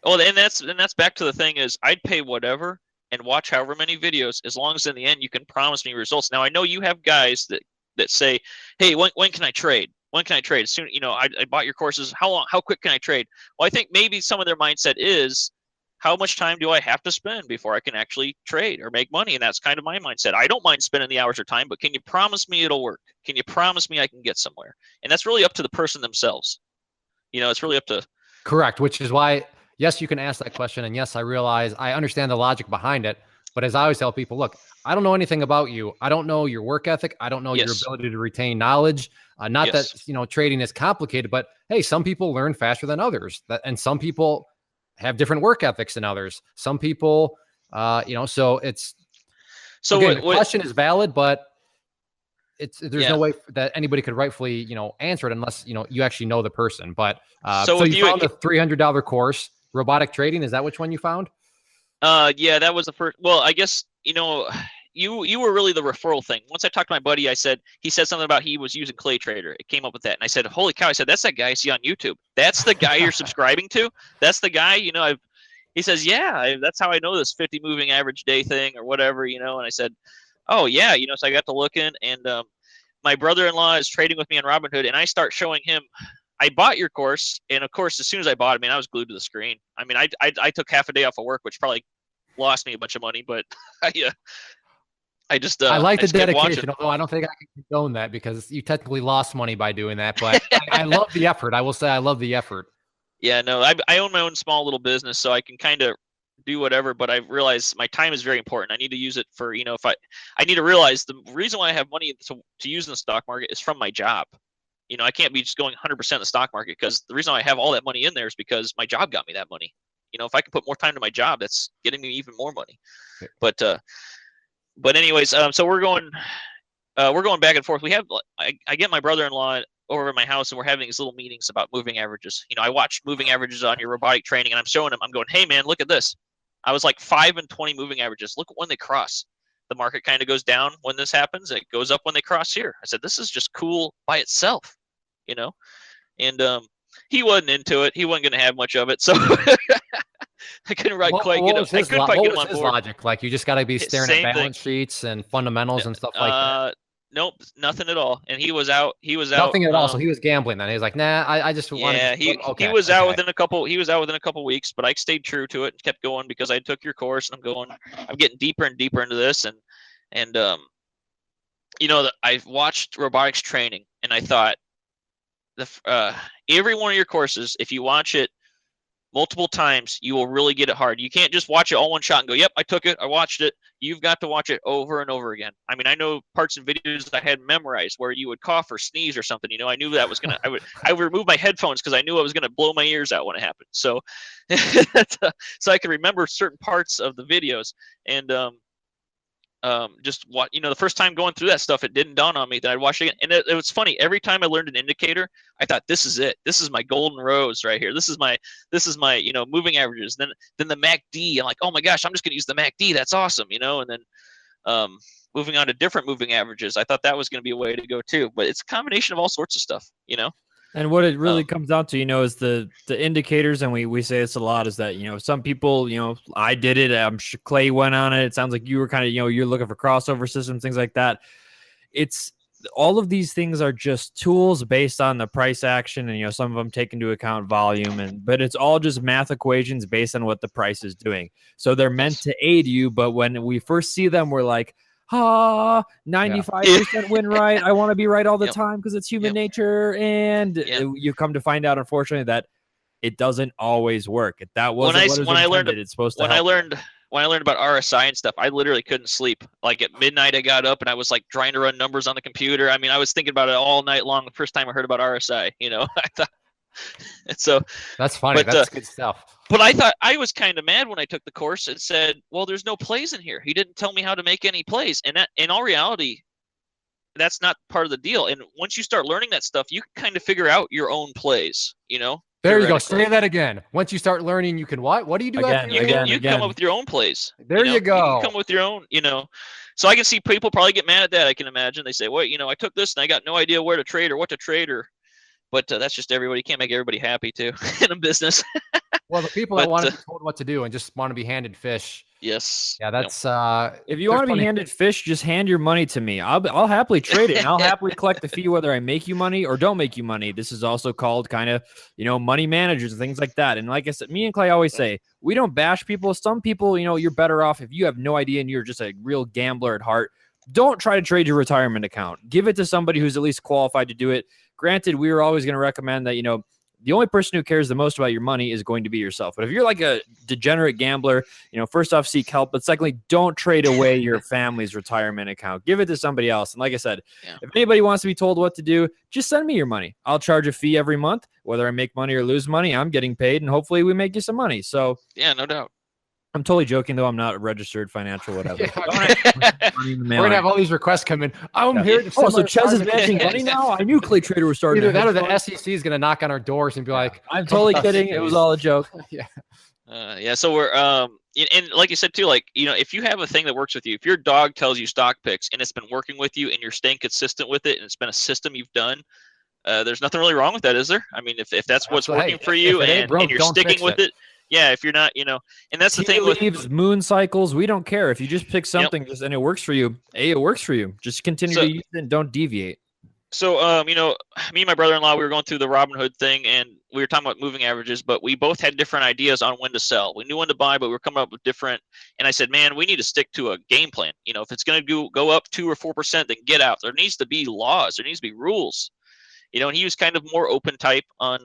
Oh, and that's back to the thing is I'd pay whatever and watch however many videos, as long as in the end you can promise me results. Now I know you have guys that say, "Hey, when can I trade? When can I trade?" Soon, I bought your courses. How quick can I trade? Well, I think maybe some of their mindset is, how much time do I have to spend before I can actually trade or make money? And that's kind of my mindset. I don't mind spending the hours or time, but can you promise me it'll work? Can you promise me I can get somewhere? And that's really up to the person themselves. It's really up to. Correct, which is why. Yes, you can ask that question. And yes, I understand the logic behind it. But as I always tell people, look, I don't know anything about you. I don't know your work ethic. I don't know your ability to retain knowledge. Not that, trading is complicated, but hey, some people learn faster than others. And some people have different work ethics than others. Some people, so it's. So again, the question is valid, but there's no way that anybody could rightfully, answer it unless, you actually know the person. But so you found the $300 course. Robotic trading, is that which one you found? Yeah, that was the first. Well, I guess you were really the referral thing. Once I talked to my buddy, he said something about he was using Clay Trader. It came up with that, and I said, "Holy cow!" I said, "That's that guy I see on YouTube. That's the guy you're subscribing to. That's the guy." He says, "Yeah, that's how I know this 50 moving average day thing or whatever." And I said, "Oh yeah," So I got to looking, and my brother-in-law is trading with me on Robinhood, and I start showing him. I bought your course, and of course, as soon as I bought it, I was glued to the screen. I mean, I took half a day off of work, which probably lost me a bunch of money, but I like the dedication, although I don't think I can condone that because you technically lost money by doing that. But I love the effort. I will say I love the effort. Yeah, no, I own my own small little business, so I can kind of do whatever. But I've realized my time is very important. I need to use it for if I need to realize the reason why I have money to use in the stock market is from my job. I can't be just going 100% in the stock market because the reason I have all that money in there is because my job got me that money. If I can put more time to my job, that's getting me even more money. But anyways, so we're going back and forth. I get my brother-in-law over at my house and we're having these little meetings about moving averages. I watched moving averages on your robotic training and I'm showing him, I'm going, "Hey man, look at this. I was like 5 and 20 moving averages. Look when they cross. The market kind of goes down when this happens. It goes up when they cross here." I said, "This is just cool by itself, And he wasn't into it. He wasn't going to have much of it. So I couldn't quite get him. I couldn't quite get him on board. Logic? Like, you just got to be staring at balance sheets and fundamentals and stuff like that. Nope, nothing at all. And he was out. Nothing at all. So he was gambling then. He was like, nah, I just want to. Yeah, he was out within a couple. He was out within a couple weeks, but I stayed true to it and kept going because I took your course and I'm getting deeper and deeper into this and I've watched robotics training and I thought every one of your courses, if you watch it multiple times, you will really get it hard. You can't just watch it all one shot and go, yep, I took it, I watched it. You've got to watch it over and over again. I mean, I know parts and videos I had memorized where you would cough or sneeze or something. I knew that was gonna. I would remove my headphones because I knew I was gonna blow my ears out when it happened. So, so I could remember certain parts of the videos and just what the first time going through that stuff, it didn't dawn on me that I'd watch it again. And it was funny. Every time I learned an indicator, I thought, this is it. This is my golden rose right here. This is my moving averages. Then the MACD. I'm like, oh my gosh, I'm just gonna use the MACD. That's awesome, And then moving on to different moving averages, I thought that was gonna be a way to go too. But it's a combination of all sorts of stuff, And what it really comes down to, is the indicators, and we say this a lot, is that, some people, I did it. I'm sure Clay went on it. It sounds like you were kind of, you're looking for crossover systems, things like that. It's all of these things are just tools based on the price action, and some of them take into account volume, but it's all just math equations based on what the price is doing. So they're meant to aid you, but when we first see them, we're like, 95% win right. I want to be right all the time because it's human nature. And you come to find out, unfortunately, that it doesn't always work. That wasn't when I learned it's supposed to. When I learned about RSI and stuff, I literally couldn't sleep. Like at midnight, I got up and I was like trying to run numbers on the computer. I mean, I was thinking about it all night long. The first time I heard about RSI, I thought. And so that's funny. That's good stuff. But I thought I was kind of mad when I took the course and said, well, there's no plays in here. He didn't tell me how to make any plays. And that, in all reality, that's not part of the deal. And once you start learning that stuff, you can kind of figure out your own plays, There you go. Say that again. Once you start learning, you can what? What do you do? You come up with your own plays. There you go. You come with your own, So I can see people probably get mad at that. I can imagine. They say, well, I took this and I got no idea where to trade or what to trade But that's just everybody. You can't make everybody happy too in a business. Well, the people that want to be told what to do and just want to be handed fish. Yes. Yeah, that's if you want to be handed fish, just hand your money to me. I'll happily trade it, and I'll happily collect the fee whether I make you money or don't make you money. This is also called kind of, money managers and things like that. And like I said, me and Clay always say, we don't bash people. Some people, you're better off if you have no idea and you're just a real gambler at heart. Don't try to trade your retirement account. Give it to somebody who's at least qualified to do it. Granted, we were always going to recommend that, the only person who cares the most about your money is going to be yourself. But if you're like a degenerate gambler, first off, seek help. But secondly, don't trade away your family's retirement account. Give it to somebody else. And like I said, if anybody wants to be told what to do, just send me your money. I'll charge a fee every month. Whether I make money or lose money, I'm getting paid. And hopefully we make you some money. So yeah, no doubt. I'm totally joking, though. I'm not a registered financial whatever. We're going to have all these requests come in. I'm here to so Ches is managing money now? I knew Clay Trader was starting. Either that or the SEC is going to knock on our doors and be like, I'm totally kidding. It was all a joke. So we're and like you said too, like if you have a thing that works with you, if your dog tells you stock picks and it's been working with you and you're staying consistent with it and it's been a system you've done, there's nothing really wrong with that, is there? I mean, if that's what's working for you and you're sticking with it. Yeah, if you're not, and that's the thing with leaves, moon cycles. We don't care if you just pick something and it works for you. It works for you. Just continue to use it and don't deviate. So, me and my brother-in-law, we were going through the Robinhood thing, and we were talking about moving averages, but we both had different ideas on when to sell. We knew when to buy, but we were coming up with different. And I said, man, we need to stick to a game plan. If it's going to go up 2 or 4%, then get out. There needs to be laws. There needs to be rules. And he was kind of more open type on,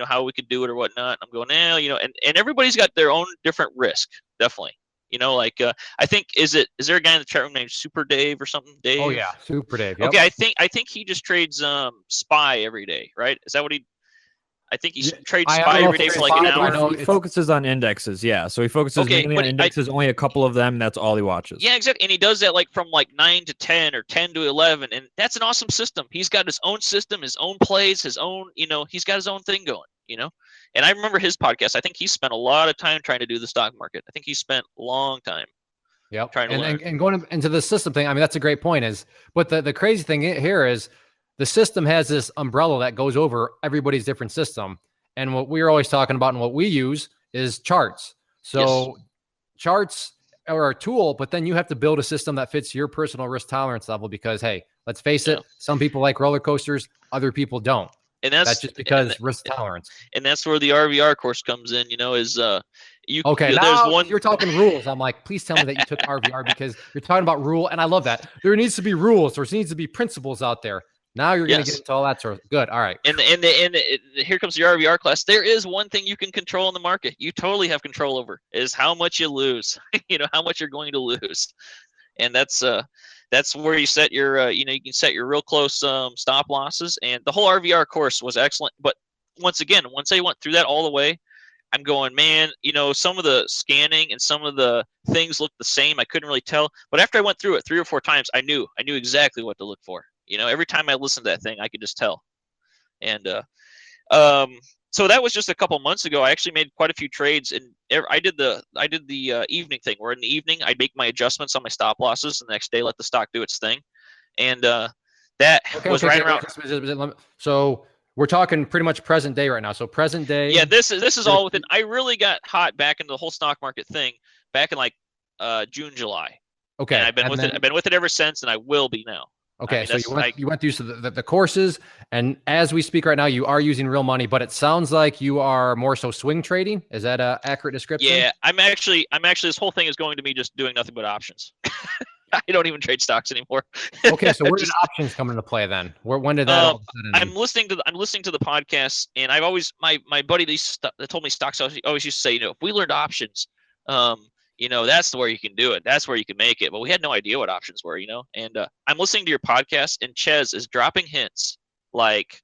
how we could do it or whatnot. I'm going, and everybody's got their own different risk, definitely. I think, is there a guy in the chat room named Super Dave or something? Dave? Oh yeah, Super Dave. Yep. Okay, I think he just trades SPY every day, right? Is that what I think he trades SPY every day for like an hour. He focuses on indexes, yeah. So he focuses mainly on indexes, only a couple of them. That's all he watches. Yeah, exactly. And he does that like from like 9 to 10 or 10 to 11. And that's an awesome system. He's got his own system, his own plays, his own, he's got his own thing going, And I remember his podcast. I think he spent a lot of time trying to do the stock market. I think he spent a long time. Yep. Trying to learn. And going into the system thing, I mean, that's a great point. But the crazy thing here is the system has this umbrella that goes over everybody's different system. And what we're always talking about and what we use is charts. So charts are a tool, but then you have to build a system that fits your personal risk tolerance level because, hey, let's face it, some people like roller coasters, other people don't. And that's just because risk tolerance. And that's where the RVR course comes in, is you're talking rules. I'm like, please tell me that you took RVR because you're talking about rule. And I love that. There needs to be rules. There needs to be principles out there. Now you're going to get into all that sort of good. All right. And here comes the RVR class. There is one thing you can control in the market. You totally have control over is how much you lose, how much you're going to lose. And that's where you set your, you can set your real close stop losses. And the whole RVR course was excellent. But once again, once I went through that all the way, I'm going, man, some of the scanning and some of the things looked the same. I couldn't really tell. But after I went through it 3 or 4 times, I knew exactly what to look for. Every time I listened to that thing, I could just tell. And so that was just a couple months ago. I actually made quite a few trades, and I did the evening thing, where in the evening I'd make my adjustments on my stop losses, and the next day let the stock do its thing. And that was right around. So we're talking pretty much present day right now. So present day. Yeah, this is all within. I really got hot back into the whole stock market thing back in like June, July. Okay, and I've been with it ever since, and I will be now. Okay, so you went through the courses, and as we speak right now, you are using real money, but it sounds like you are more so swing trading. Is that an accurate description? Yeah, I'm actually this whole thing is going to me just doing nothing but options. I don't even trade stocks anymore. Okay, so where did options come into play then? When did that all of a sudden? I'm listening to the podcast, and I've always my buddy that told me stocks always used to say, if we learned options, that's where you can do it. That's where you can make it. But we had no idea what options were, And I'm listening to your podcast, and Ches is dropping hints like,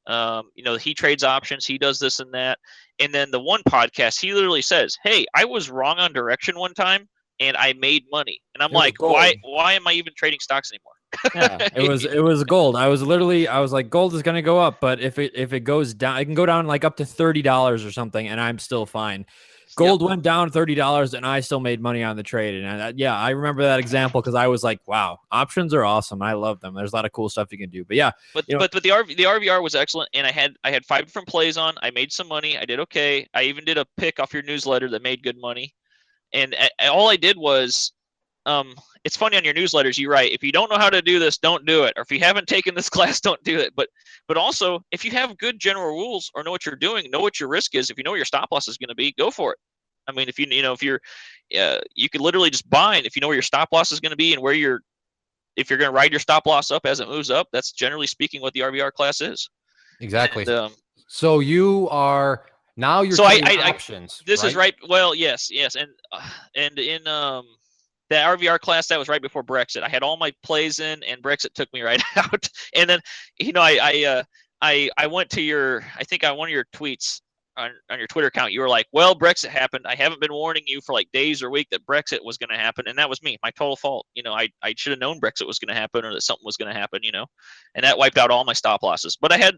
he trades options, he does this and that. And then the one podcast, he literally says, "Hey, I was wrong on direction one time, and I made money." And I'm like, why am I even trading stocks anymore? Yeah, it was gold. I was like, gold is going to go up, but if it goes down, it can go down like up to $30 or something, and I'm still fine. Gold went down $30, and I still made money on the trade. And I remember that example because I was like, "Wow, options are awesome. I love them. There's a lot of cool stuff you can do." But yeah, but the RVR was excellent, and I had 5 different plays on. I made some money. I did okay. I even did a pick off your newsletter that made good money. And all I did was, it's funny on your newsletters, you write, if you don't know how to do this, don't do it. Or if you haven't taken this class, don't do it. But also, if you have good general rules or know what you're doing, know what your risk is, if you know what your stop loss is going to be, go for it. I mean, if you could literally just buy, and if you know where your stop loss is going to be and if you're going to ride your stop loss up as it moves up, that's generally speaking what the RVR class is. Exactly. And, so you're trading options. This is right. Well, yes. And in the RVR class, that was right before Brexit. I had all my plays in, and Brexit took me right out. And then, I went to I think on one of your tweets on your Twitter account, you were like, "Well, Brexit happened. I haven't been warning you for like days or week that Brexit was going to happen." And that was me, my total fault. I should have known Brexit was going to happen, or that something was going to happen, and that wiped out all my stop losses. But I had,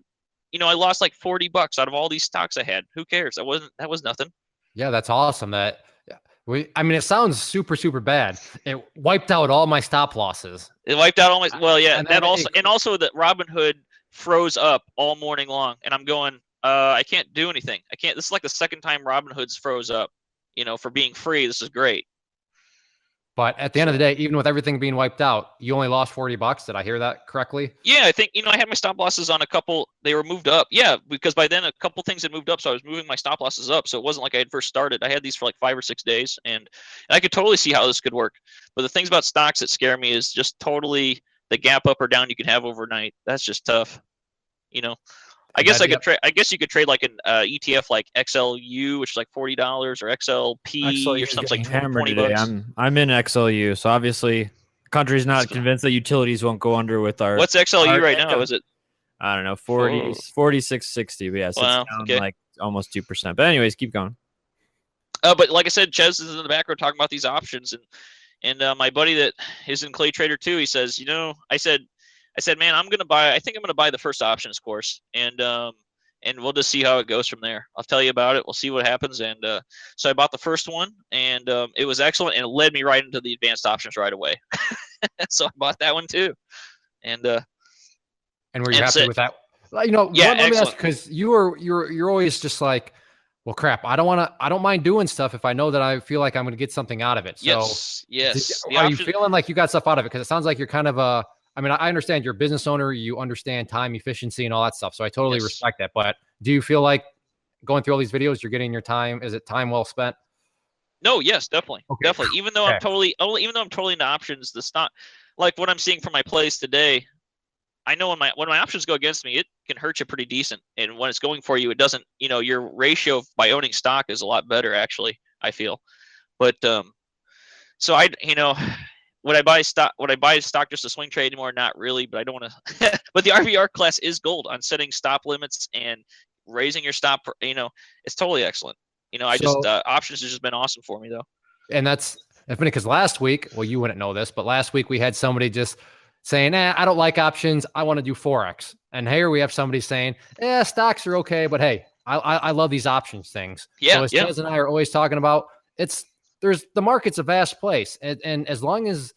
I lost like $40 out of all these stocks I had. Who cares? That was nothing. Yeah, that's awesome. It sounds super, super bad. It wiped out all my stop losses. It wiped out all my, well, yeah. And also that Robinhood froze up all morning long. And I'm going, I can't do anything. This is like the second time Robinhood's froze up, for being free. This is great. But at the end of the day, even with everything being wiped out, you only lost $40. Did I hear that correctly? Yeah, I think, I had my stop losses on a couple. They were moved up. Yeah, because by then a couple things had moved up, so I was moving my stop losses up. So it wasn't like I had first started. I had these for like 5 or 6 days, and I could totally see how this could work. But the things about stocks that scare me is just totally the gap up or down you can have overnight. That's just tough. I guess you could trade like an ETF like XLU, which is like $40, or XLP or something like $20. I'm in XLU, so obviously the country's not convinced that utilities won't go under with our. What's XLU right now? Is it? I don't know, 46.60. But yeah, so it's down like almost 2%. But anyways, keep going. But like I said, Ches is in the background talking about these options, and my buddy that is in Clay Trader too, he says, I said, man, I think I'm gonna buy the first options course, and we'll just see how it goes from there. I'll tell you about it. We'll see what happens. And so I bought the first one, and it was excellent, and it led me right into the advanced options right away. So I bought that one too. And were you happy with that? You know, Yeah, let me ask, because you're always just like, well, crap, I don't mind doing stuff if I know that I feel like I'm going to get something out of it. So yes. are you feeling like you got stuff out of it? Because it sounds like you're kind of I mean, I understand you're a business owner, you understand time efficiency and all that stuff. So I totally respect that. But do you feel like going through all these videos, you're getting your time? Is it time well spent? No, yes, definitely. Okay. Definitely. Even though I'm totally into options, the stock, like what I'm seeing from my plays today, I know when my options go against me, it can hurt you pretty decent. And when it's going for you, it doesn't, your ratio by owning stock is a lot better, actually, I feel. But so would I buy stock just to swing trade anymore? Not really, but I don't want to. But the RVR class is gold on setting stop limits and raising your stop. It's totally excellent. Options has just been awesome for me, though. And that's funny because last week, well, you wouldn't know this, but last week we had somebody just saying, I don't like options. I want to do Forex. And here we have somebody saying, stocks are okay, but hey, I love these options things. Yeah. So as Chaz and I are always talking about, the market's a vast place. And as long as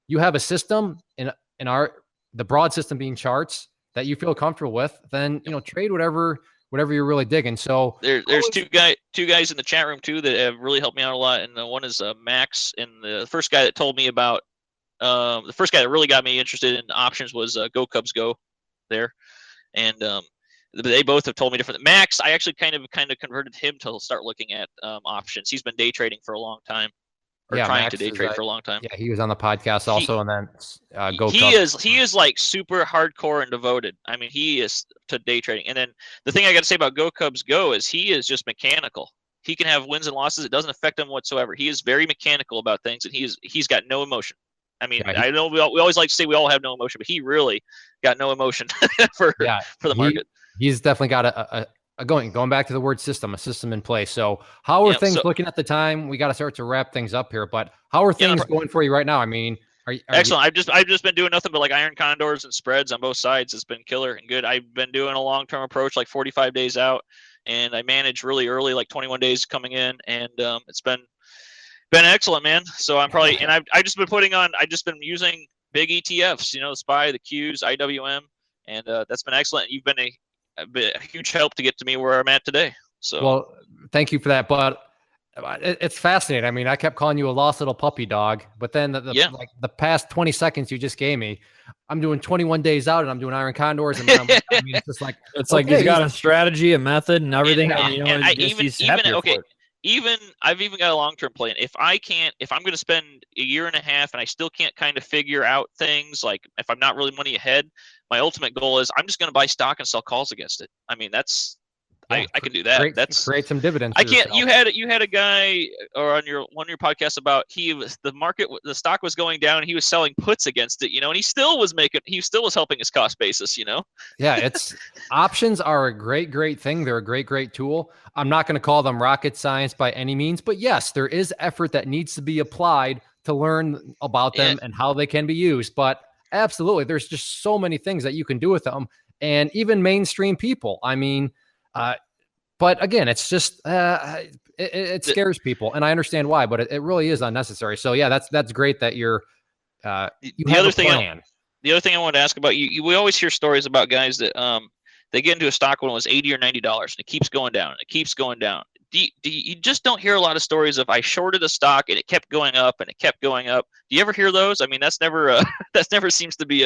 you have a system in the broad system being charts that you feel comfortable with, then, trade whatever you're really digging. So there's two guys in the chat room too that have really helped me out a lot. And one is Max, and the first guy that told me about, the first guy that really got me interested in options was Go Cubs Go there. And they both have told me different. Max, I actually kind of converted him to start looking at options. He's been day trading for a long time, or trying to day trade for a long time. Yeah, he was on the podcast also, and then Go Cubs. He is like super hardcore and devoted. I mean, he is to day trading. And then the thing I got to say about Go Cubs Go is he is just mechanical. He can have wins and losses. It doesn't affect him whatsoever. He is very mechanical about things, and he's got no emotion. I mean, I know we always like to say we all have no emotion, but he really got no emotion for the market. He's definitely got a going back to the word system, a system in place. So how are things looking at the time? We got to start to wrap things up here, but how are things going for you right now? I mean, are excellent. I've just been doing nothing but like iron condors and spreads on both sides. It's been killer and good. I've been doing a long-term approach, like 45 days out, and I manage really early, like 21 days coming in. And it's been excellent, man. So I'm probably, and I've just been using big ETFs, the SPY, the Qs, IWM, and that's been excellent. You've been a huge help to get to me where I'm at today. So, well, thank you for that. But it's fascinating. I mean, I kept calling you a lost little puppy dog, but then like the past 20 seconds you just gave me, I'm doing 21 days out and I'm doing iron condors. And it's just like, like he's got a strategy, a method and everything. I've even got a long-term plan. If I'm going to spend a year and a half and I still can't kind of figure out things, like if I'm not really money ahead, my ultimate goal is I'm just going to buy stock and sell calls against it. I mean, I can do that. That's create some dividends. I can't. You had a guy or on one of your podcasts about the stock was going down and he was selling puts against it, and he still was helping his cost basis, Yeah, it's options are a great thing. They're a great tool. I'm not going to call them rocket science by any means, but yes, there is effort that needs to be applied to learn about them and how they can be used. But absolutely, there's just so many things that you can do with them, and even mainstream people. I mean. But again, it's just it scares people, and I understand why. But it really is unnecessary. So yeah, that's great that you're you have a plan. The other thing I wanted to ask about you, we always hear stories about guys that they get into a stock when it was $80 or $90, and it keeps going down, and it keeps going down. You just don't hear a lot of stories of I shorted a stock and it kept going up and it kept going up. Do you ever hear those? I mean, that's never that never seems to be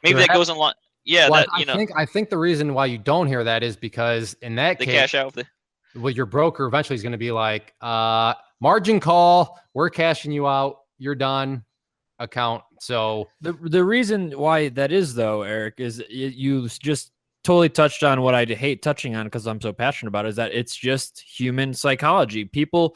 maybe that goes in line. Yeah, well, I think the reason why you don't hear that is because in that case, cash out with your broker eventually is going to be like, margin call, we're cashing you out, you're done, account. So the reason why that is though, Eric, is you just totally touched on what I hate touching on because I'm so passionate about it, is that it's just human psychology. People,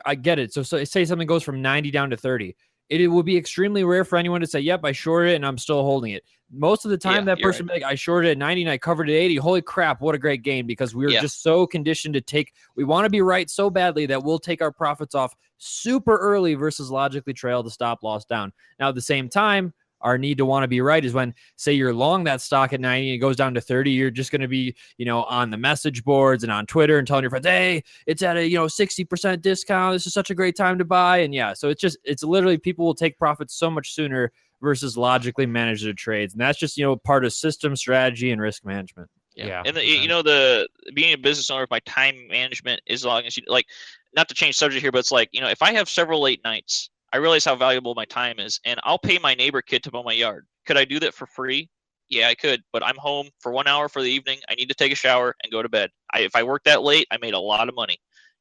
I get it. So say something goes from 90 down to 30. It will be extremely rare for anyone to say, yep, I shorted it and I'm still holding it. Most of the time, that person will be like, I shorted it at 90 and I covered it at 80. Holy crap, what a great gain, because we're just so conditioned to we want to be right so badly that we'll take our profits off super early versus logically trail the stop loss down. Now, at the same time, our need to want to be right is when, say, you're long that stock at 90 and it goes down to 30, you're just going to be, on the message boards and on Twitter and telling your friends, hey, it's at a, 60% discount. This is such a great time to buy. And so it's literally people will take profits so much sooner versus logically manage their trades. And that's just, part of system strategy and risk management. Yeah. And the being a business owner, my time management, as long as you like, not to change subject here, but it's like, if I have several late nights, I realize how valuable my time is, and I'll pay my neighbor kid to mow my yard. Could I do that for free? Yeah, I could, but I'm home for 1 hour for the evening. I need to take a shower and go to bed. If I work that late, I made a lot of money.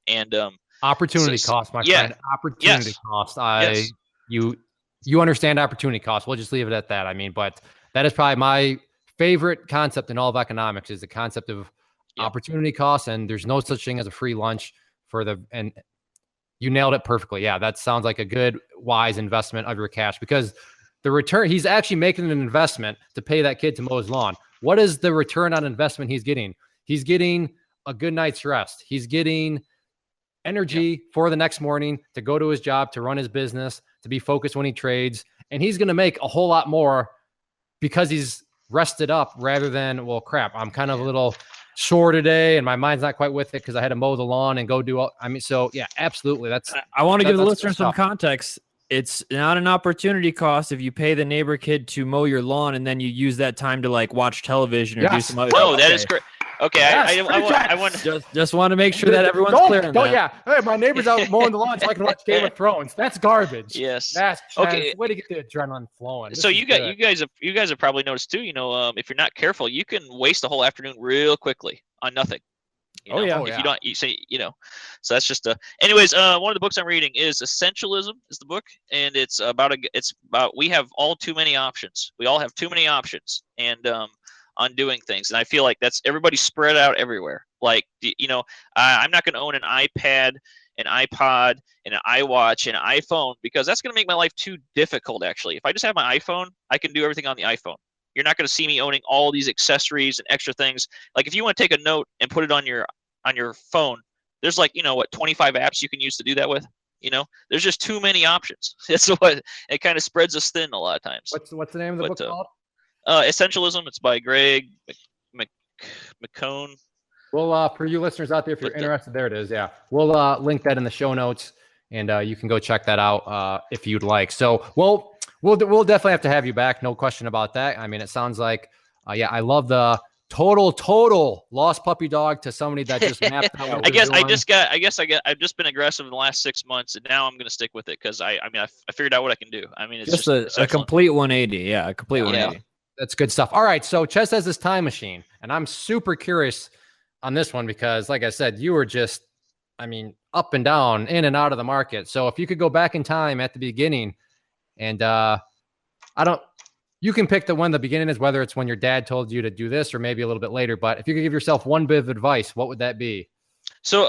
And opportunity cost, my friend. Opportunity cost. You understand opportunity cost. We'll just leave it at that. I mean, but that is probably my favorite concept in all of economics, is the concept of opportunity cost. And there's no such thing as a free lunch and you nailed it perfectly. Yeah, that sounds like a good, wise investment of your cash, because the return, he's actually making an investment to pay that kid to mow his lawn. What is the return on investment he's getting? He's getting a good night's rest. He's getting energy for the next morning to go to his job, to run his business, to be focused when he trades. And he's going to make a whole lot more because he's rested up, rather than, well, crap, I'm kind of a little sore today and my mind's not quite with it because I had to mow the lawn and go do all. I mean, so yeah, absolutely. I want to give the listeners some context. It's not an opportunity cost if you pay the neighbor kid to mow your lawn and then you use that time to like watch television or do some other. Oh, that is great. Okay, yes, I want just want to make sure that everyone's clear on that. Yeah, hey, my neighbor's out mowing the lawn so I can watch Game of Thrones. That's garbage. Yes, that's okay. Way to get the adrenaline flowing. So you guys have probably noticed too. If you're not careful, you can waste a whole afternoon real quickly on nothing. You don't, you say, so that's just anyways, one of the books I'm reading is Essentialism is the book. And it's about we have all too many options. We all have too many options and, on doing things. And I feel like that's everybody spread out everywhere. Like, I'm not going to own an iPad, an iPod, and an iWatch, and an iPhone, because that's going to make my life too difficult. Actually, if I just have my iPhone, I can do everything on the iPhone. You're not going to see me owning all these accessories and extra things. Like if you want to take a note and put it on your phone, there's 25 apps you can use to do that with. There's just too many options. That's what it kind of spreads us thin a lot of times. What's the name of the book called? Essentialism. It's by Greg McCone. Well, for you listeners out there, if you're interested, there it is. Yeah, we'll link that in the show notes, and you can go check that out if you'd like. So, we'll definitely have to have you back. No question about that. I mean, it sounds like, I love the total lost puppy dog to somebody that just mapped out. I've just been aggressive in the last 6 months, and now I'm going to stick with it because I figured out what I can do. I mean, it's just a complete 180. Yeah, a complete 180. Yeah. That's good stuff. All right, so Ches has this time machine, and I'm super curious on this one because, like I said, you were just, up and down, in and out of the market. So if you could go back in time at the beginning, and you can pick when the beginning is, whether it's when your dad told you to do this or maybe a little bit later, but if you could give yourself one bit of advice, what would that be? So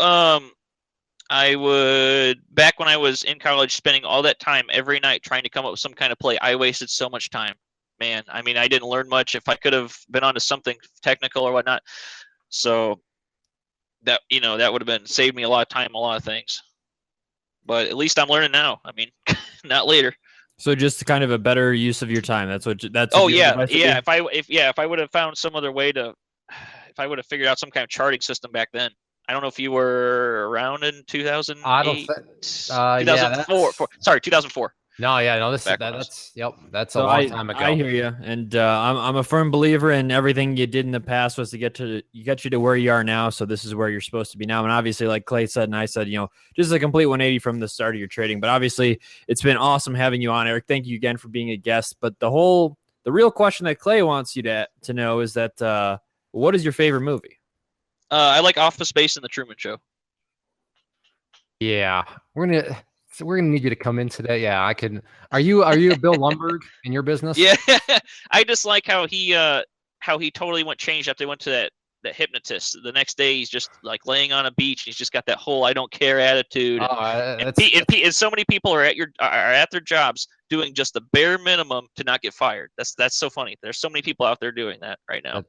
I would, back when I was in college, spending all that time every night trying to come up with some kind of play, I wasted so much time. Man, I didn't learn much. If I could have been onto something technical or whatnot, so that that would have saved me a lot of time, a lot of things. But at least I'm learning now. Not later. So just kind of a better use of your time. That's. Oh yeah. If I would have found some other way to, if I would have figured out some kind of charting system back then. I don't know if you were around in 2008. I don't think. 2004. Sorry, 2004. No, that's a long time ago. I hear you, and I'm a firm believer in everything you did in the past was to get you to where you are now. So this is where you're supposed to be now. And obviously, like Clay said and I said, just a complete 180 from the start of your trading. But obviously, it's been awesome having you on, Eric. Thank you again for being a guest. But the real question that Clay wants you to know is that what is your favorite movie? I like Office Space and The Truman Show. Yeah, we're gonna need you to come in today. Yeah, I can. Are you a Bill Lumberg in your business? Yeah, I just like how he totally changed after they went to that hypnotist. The next day, he's just like laying on a beach. He's just got that whole "I don't care" attitude. And so many people are at their jobs doing just the bare minimum to not get fired. That's so funny. There's so many people out there doing that right now.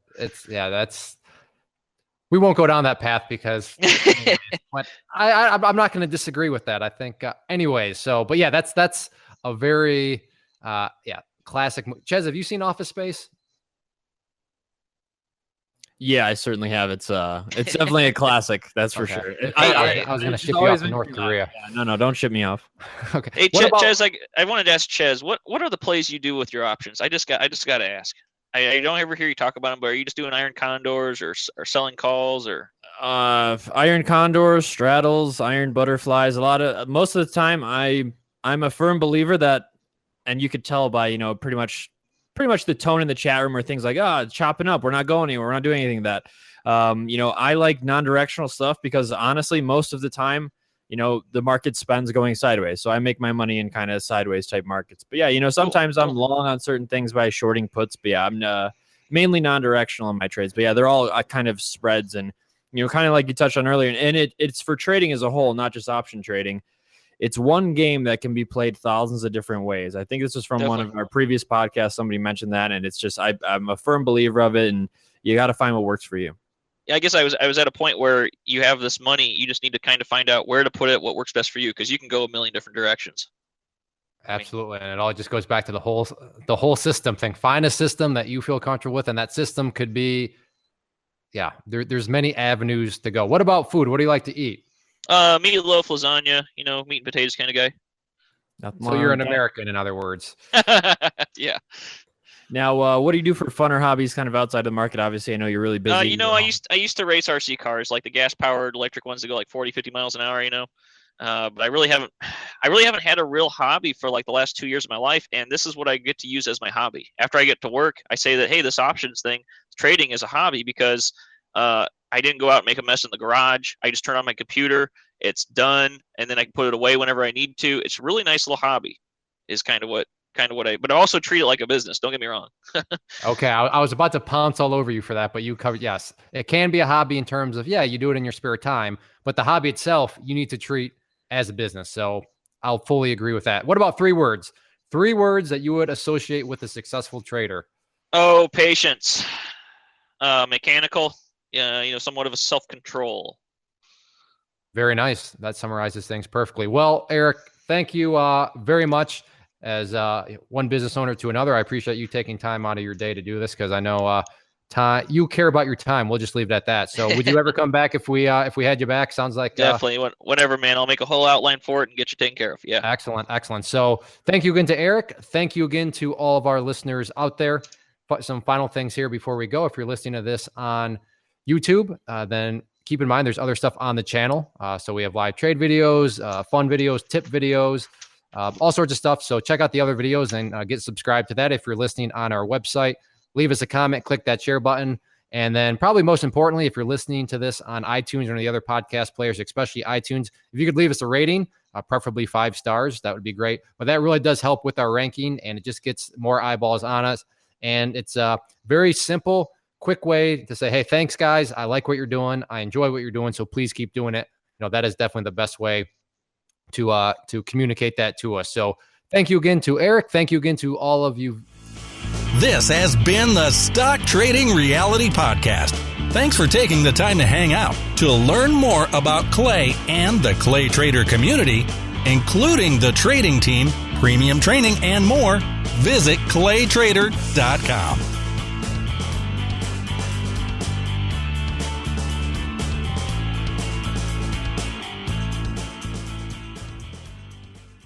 We won't go down that path because but I'm not going to disagree with that. I think anyways. So, but yeah, that's a very classic. Ches, have you seen Office Space? Yeah, I certainly have. It's definitely a classic. That's for sure. I was going to ship you off to North Korea. Yeah, no, don't ship me off. Okay. Hey, Ches, I wanted to ask Ches, what are the plays you do with your options? I just got to ask. I don't ever hear you talk about them, but are you just doing iron condors or selling calls or? Iron condors, straddles, iron butterflies. Most of the time, I'm a firm believer that, and you could tell by pretty much the tone in the chat room or things like, chopping up, we're not going anywhere, we're not doing anything that. I like non-directional stuff because honestly, most of the time, the market spends going sideways. So I make my money in kind of sideways type markets. But yeah, sometimes I'm long on certain things by shorting puts. But yeah, I'm mainly non-directional in my trades. But yeah, they're all kind of spreads and, kind of like you touched on earlier. And it's for trading as a whole, not just option trading. It's one game that can be played thousands of different ways. I think this was from one of our previous podcasts. Somebody mentioned that, and it's just I'm a firm believer of it, and you got to find what works for you. Yeah, I guess I was at a point where you have this money, you just need to kind of find out where to put it, what works best for you, because you can go a million different directions. Absolutely, and it all just goes back to the whole system thing. Find a system that you feel comfortable with, and that system could be, there's many avenues to go. What about food? What do you like to eat? Meatloaf, lasagna, meat and potatoes kind of guy. So you're an American, in other words. Yeah. Now, what do you do for fun or hobbies kind of outside the market? Obviously, I know you're really busy. I used to race RC cars, like the gas-powered electric ones that go like 40, 50 miles an hour, but I really haven't had a real hobby for like the last 2 years of my life, and this is what I get to use as my hobby. After I get to work, I say that, hey, this options thing, trading is a hobby because I didn't go out and make a mess in the garage. I just turn on my computer. It's done, and then I can put it away whenever I need to. It's a really nice little hobby, is kind of what but I also treat it like a business. Don't get me wrong. Okay, I was about to pounce all over you for that, but you covered, yes. It can be a hobby in terms of, you do it in your spare time, but the hobby itself, you need to treat as a business. So I'll fully agree with that. What about 3 words? 3 words that you would associate with a successful trader. Oh, patience. Mechanical. Somewhat of a self-control. Very nice. That summarizes things perfectly. Well, Eric, thank you very much. As one business owner to another, I appreciate you taking time out of your day to do this because I know you care about your time. We'll just leave it at that. So would you ever come back if we had you back? Sounds like definitely. Whenever, man. I'll make a whole outline for it and get you taken care of. Yeah. Excellent. So thank you again to Eric. Thank you again to all of our listeners out there. Some final things here before we go. If you're listening to this on YouTube, then keep in mind there's other stuff on the channel. So we have live trade videos, fun videos, tip videos, all sorts of stuff. So check out the other videos and get subscribed to that. If you're listening on our website, leave us a comment, click that share button. And then probably most importantly, if you're listening to this on iTunes or any other podcast players, especially iTunes, if you could leave us a rating, preferably 5 stars, that would be great. But that really does help with our ranking, and it just gets more eyeballs on us. And it's a very simple, quick way to say, hey, thanks, guys. I like what you're doing. I enjoy what you're doing. So please keep doing it. That is definitely the best way to communicate that to us. So thank you again to Eric. Thank you again to all of you. This has been the Stock Trading Reality Podcast. Thanks for taking the time to hang out. To learn more about Clay and the Clay Trader community, including the trading team, premium training, and more, visit claytrader.com.